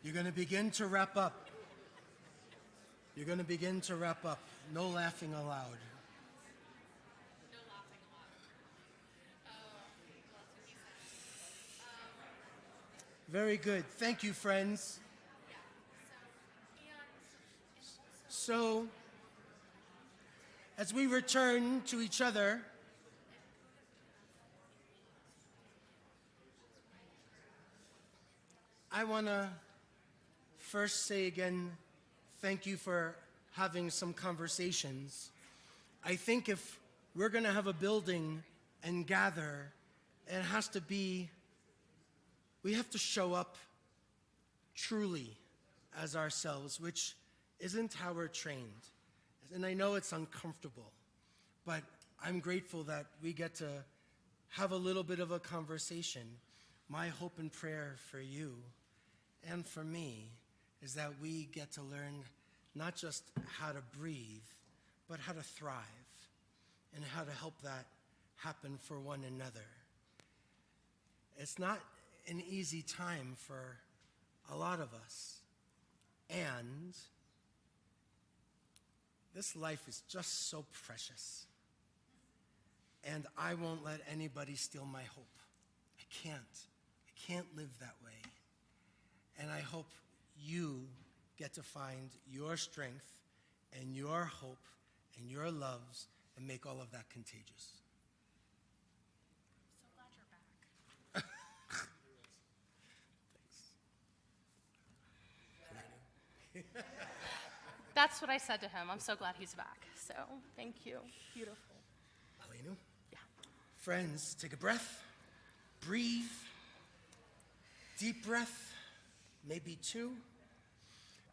You're going to begin to wrap up. You're going to begin to wrap up. No laughing aloud. No laughing aloud. Very good. Thank you, friends. So, as we return to each other, I want to first say again, thank you for having some conversations. I think if we're going to have a building and gather, it has to be, we have to show up truly as ourselves, which isn't how we're trained. And I know it's uncomfortable, but I'm grateful that we get to have a little bit of a conversation. My hope and prayer for you and for me is that we get to learn not just how to breathe, but how to thrive and how to help that happen for one another. It's not an easy time for a lot of us, and this life is just so precious, and I won't let anybody steal my hope. I can't live that way. And I hope you get to find your strength and your hope and your loves and make all of that contagious. So glad you're back. Thanks. That's what I said to him. I'm so glad he's back. So thank you. Beautiful. Aleinu? Yeah. Friends, take a breath. Breathe. Deep breath. Maybe two.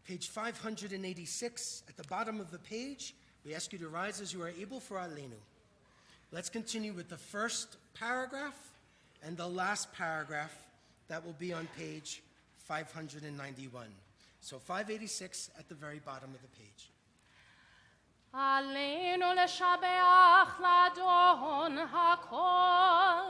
Page 586, at the bottom of the page, we ask you to rise as you are able for Aleinu. Let's continue with the first paragraph and the last paragraph that will be on page 591. So 586 at the very bottom of the page. עלינו לשבח לאדון הכל,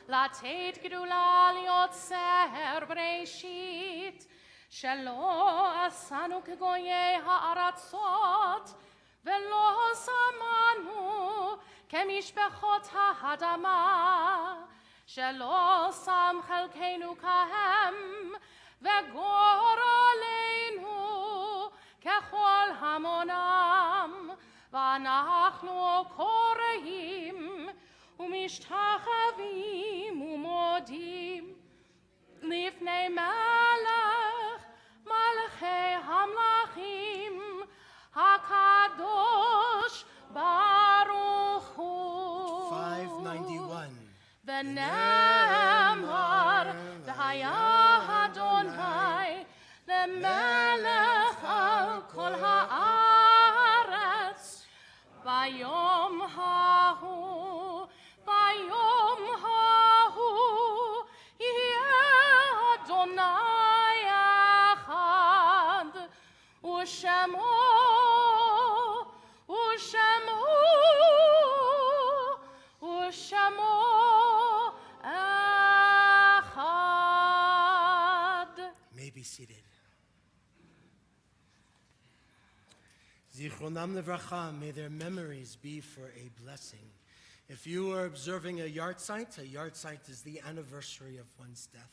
לתת גדולה ליוצר בראשית, שלא עשנו כגויי הארצות, ולא שמנו כמשפחות האדמה, שלא שם חלקנו כהם, וגור עלינו ככל המונם, ואנחנו קוראים ומשתחווים ומודים לפני מלך מלכי המלכים הקדוש ברוך הוא. 591. ונאמר והיה אדוני למלך על כל הארץ ביום ההוא יהיה אדוני אחד ושמו אחד. May be seated. Zichronam levracha, may their memories be for a blessing. If you are observing a yahrzeit is the anniversary of one's death.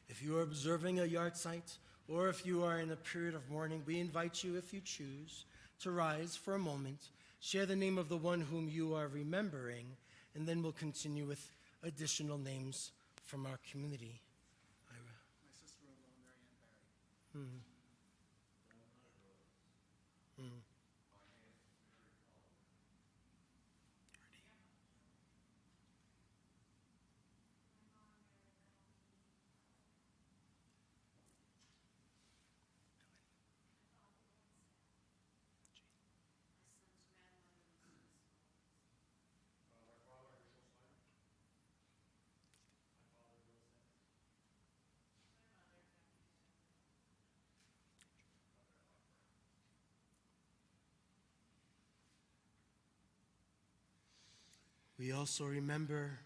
If you are observing a yahrzeit, or if you are in a period of mourning, we invite you, if you choose, to rise for a moment, share the name of the one whom you are remembering, and then we'll continue with additional names from our community. Ira. My sister-in-law, Mary Ann Barry. We also remember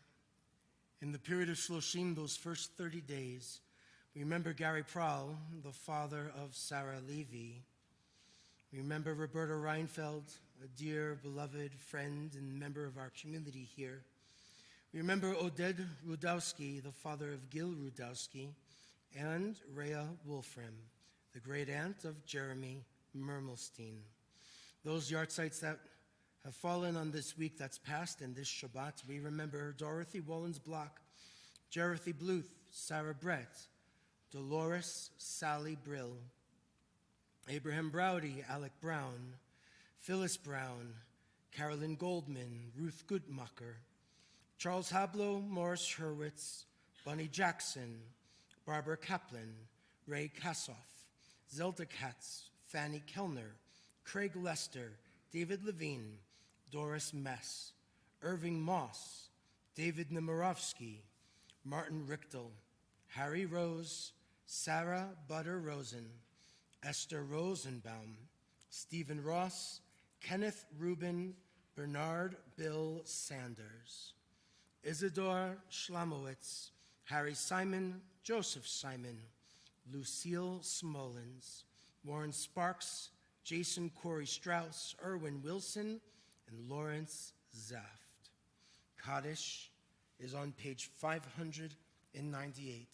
in the period of Shloshim, those first 30 days, We remember Gary Prowl, the father of Sarah Levy. We remember Roberta Reinfeld, a dear, beloved friend and member of our community here. We remember Oded Rudowski, the father of Gil Rudowski, and Rhea Wolfram, the great aunt of Jeremy Mermelstein. Those yahrzeits that have fallen on this week that's passed and this Shabbat, we remember Dorothy Wollens-Block, Jerothy Bluth, Sarah Brett, Dolores Sally Brill, Abraham Browdy, Alec Brown, Phyllis Brown, Carolyn Goldman, Ruth Goodmacher, Charles Hablo, Morris Hurwitz, Bunny Jackson, Barbara Kaplan, Ray Kassoff, Zelda Katz, Fanny Kellner, Craig Lester, David Levine, Doris Mess, Irving Moss, David Nemirovsky, Martin Richtel, Harry Rose, Sarah Butter Rosen, Esther Rosenbaum, Stephen Ross, Kenneth Rubin, Bernard Bill Sanders, Isidore Schlamowitz, Harry Simon, Joseph Simon, Lucille Smolens, Warren Sparks, Jason Corey Strauss, Erwin Wilson, and Lawrence Zaft. Kaddish is on page 598.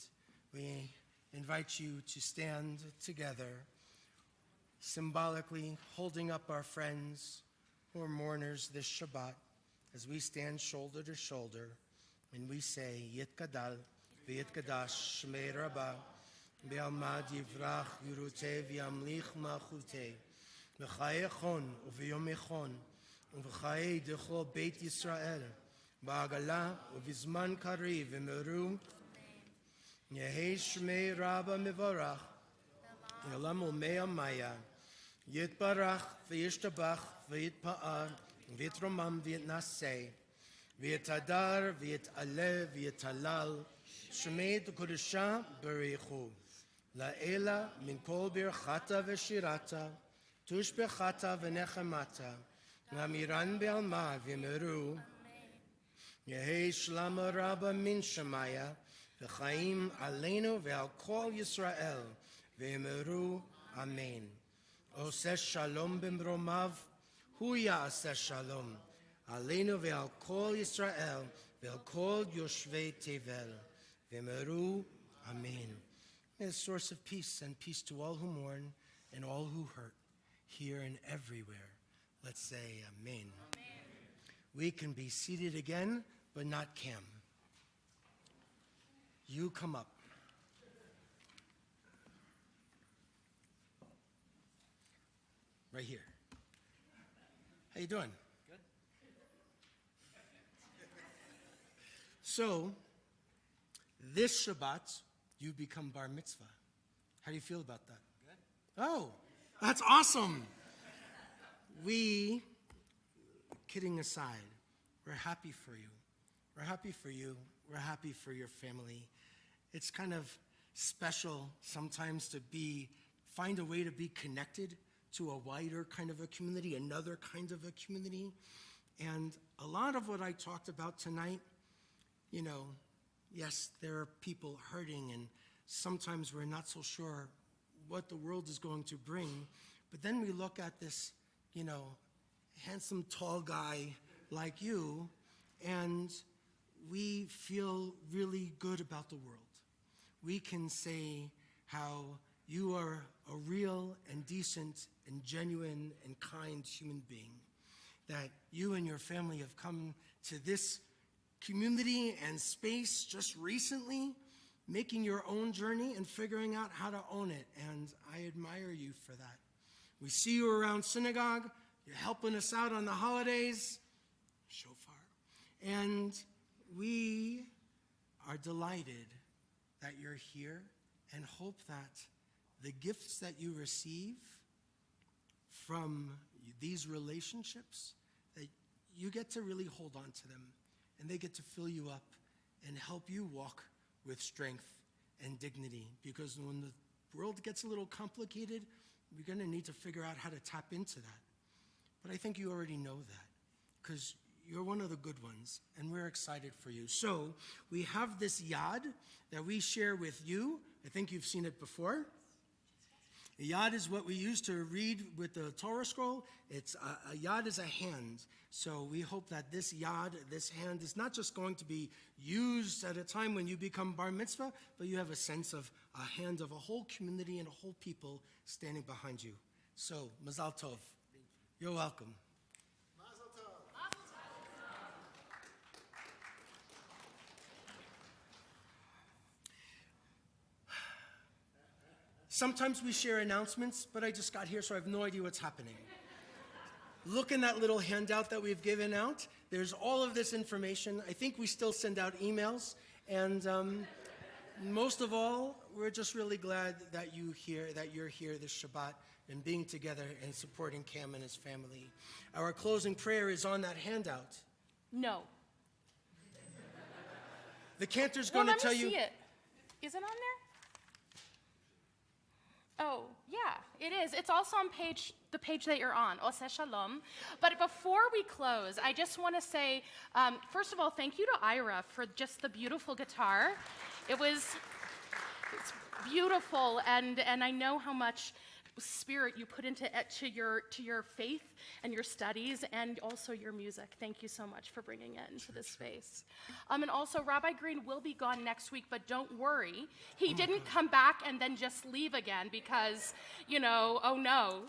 We invite you to stand together, symbolically holding up our friends who are mourners this Shabbat as we stand shoulder to shoulder and we say, Yitkadal, v'yitkadash, Shmei Rabbah, Be'almad Yivrach, Yuruteh, V'yamlich Malchuteh, V'chaye Chon, U'v'yom Echon, U'v'chaye Dechol Beit Yisrael, Ba'agala, U'v'zman Kari, V'meru, Yehei Shmei Rabbah Mivarach, Yelam Umei Amaya, Yitbarach, V'yishtabach, V'yitpa'ar, V'yitromam, V'yitnaseh, V'yitadar, V'yitaleh, V'yitalal, Shmei T'kodesha B'reichu, La'ela min kol birchata v'shirata, Tushbechata v'nechemata, Namiran be'alma v'meru, Yehei Shlama Rabba min Shemaya, V'chaim aleinu ve'al kol Yisrael, V'meru Amen. Oseh shalom b'mromav, hu ya'aseh shalom, aleinu ve'al kol Yisrael, ve'al kol yoshvei tevel, V'meru Amen. May the source of peace and peace to all who mourn and all who hurt, here and everywhere. Let's say Amen. We can be seated again, but not Cam. You come up. Right here. How you doing? Good. So, this Shabbat, you become bar mitzvah. How do you feel about that? Good. Oh, that's awesome. We, kidding aside, we're happy for you. We're happy for you. We're happy for your family. It's kind of special sometimes to find a way to be connected to a wider kind of a community, another kind of a community. And a lot of what I talked about tonight, yes, there are people hurting, and sometimes we're not so sure what the world is going to bring. But then we look at this, handsome, tall guy like you, and we feel really good about the world. We can say how you are a real and decent and genuine and kind human being, that you and your family have come to this community and space just recently, making your own journey and figuring out how to own it. And I admire you for that. We see you around synagogue. You're helping us out on the holidays. Shofar. And we are delighted that you're here and hope that the gifts that you receive from these relationships, that you get to really hold on to them, and they get to fill you up and help you walk with strength and dignity. Because when the world gets a little complicated, we're going to need to figure out how to tap into that. But I think you already know that, because you're one of the good ones, and we're excited for you. So we have this yad that we share with you. I think you've seen it before. A yad is what we use to read with the Torah scroll. It's a yad is a hand. So we hope that this yad, this hand, is not just going to be used at a time when you become bar mitzvah, but you have a sense of a hand of a whole community and a whole people standing behind you. So, Mazal Tov. You're welcome. Sometimes we share announcements, but I just got here, so I have no idea what's happening. Look in that little handout that we've given out. There's all of this information. I think we still send out emails. And most of all, we're just really glad that you're here this Shabbat and being together and supporting Cam and his family. Our closing prayer is on that handout. No. The cantor's going to tell you. Let me see it. Is it on there? Oh, yeah, it is. It's also on the page that you're on, Oseh Shalom. But before we close, I just want to say, first of all, thank you to Ira for just the beautiful guitar. It's beautiful, and I know how much spirit you put into your faith and your studies and also your music. Thank you so much for bringing it into this space. And also, Rabbi Green will be gone next week, but don't worry. He didn't come back and then just leave again because, oh no.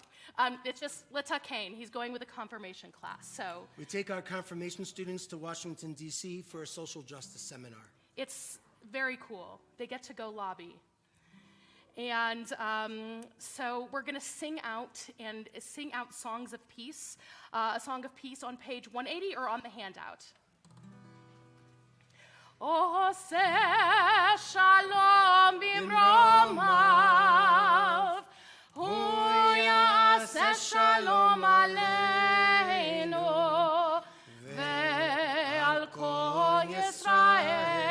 It's just L'Tah Kane. He's going with a confirmation class. So we take our confirmation students to Washington, D.C. for a social justice seminar. It's very cool. They get to go lobby. And so we're going to sing out songs of peace, a song of peace on page 180 or on the handout. Oseh Shalom bimromav, hu yaseh shalom aleinu, ve'al kol Yisrael,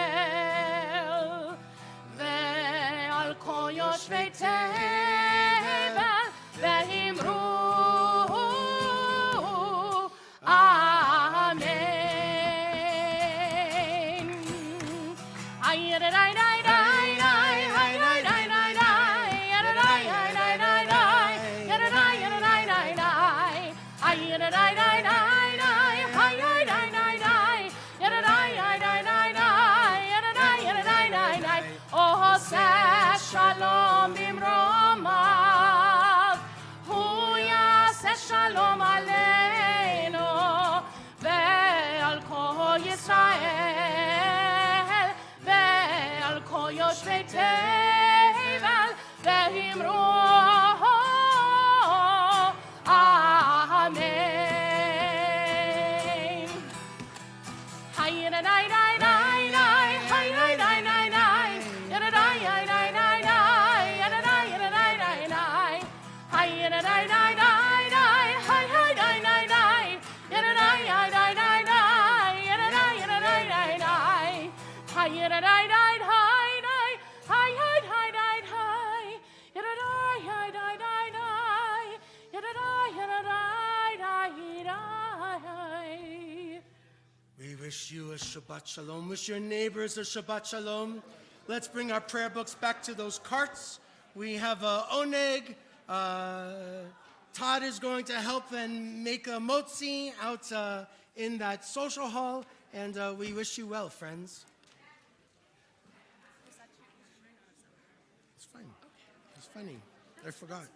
ve'al kol yoshvei tevel, ve'imru amen. Shalom bimromav, hu yaseh shalom aleinu, ve'al kol Yisrael, ve'al kol yoshvei tevel, ve'imru amen. We wish you a Shabbat Shalom. Wish your neighbors a Shabbat Shalom. Let's bring our prayer books back to those carts. We have oneg. Todd is going to help and make a motzi out in that social hall. And we wish you well, friends. It's fine. It's funny. I forgot.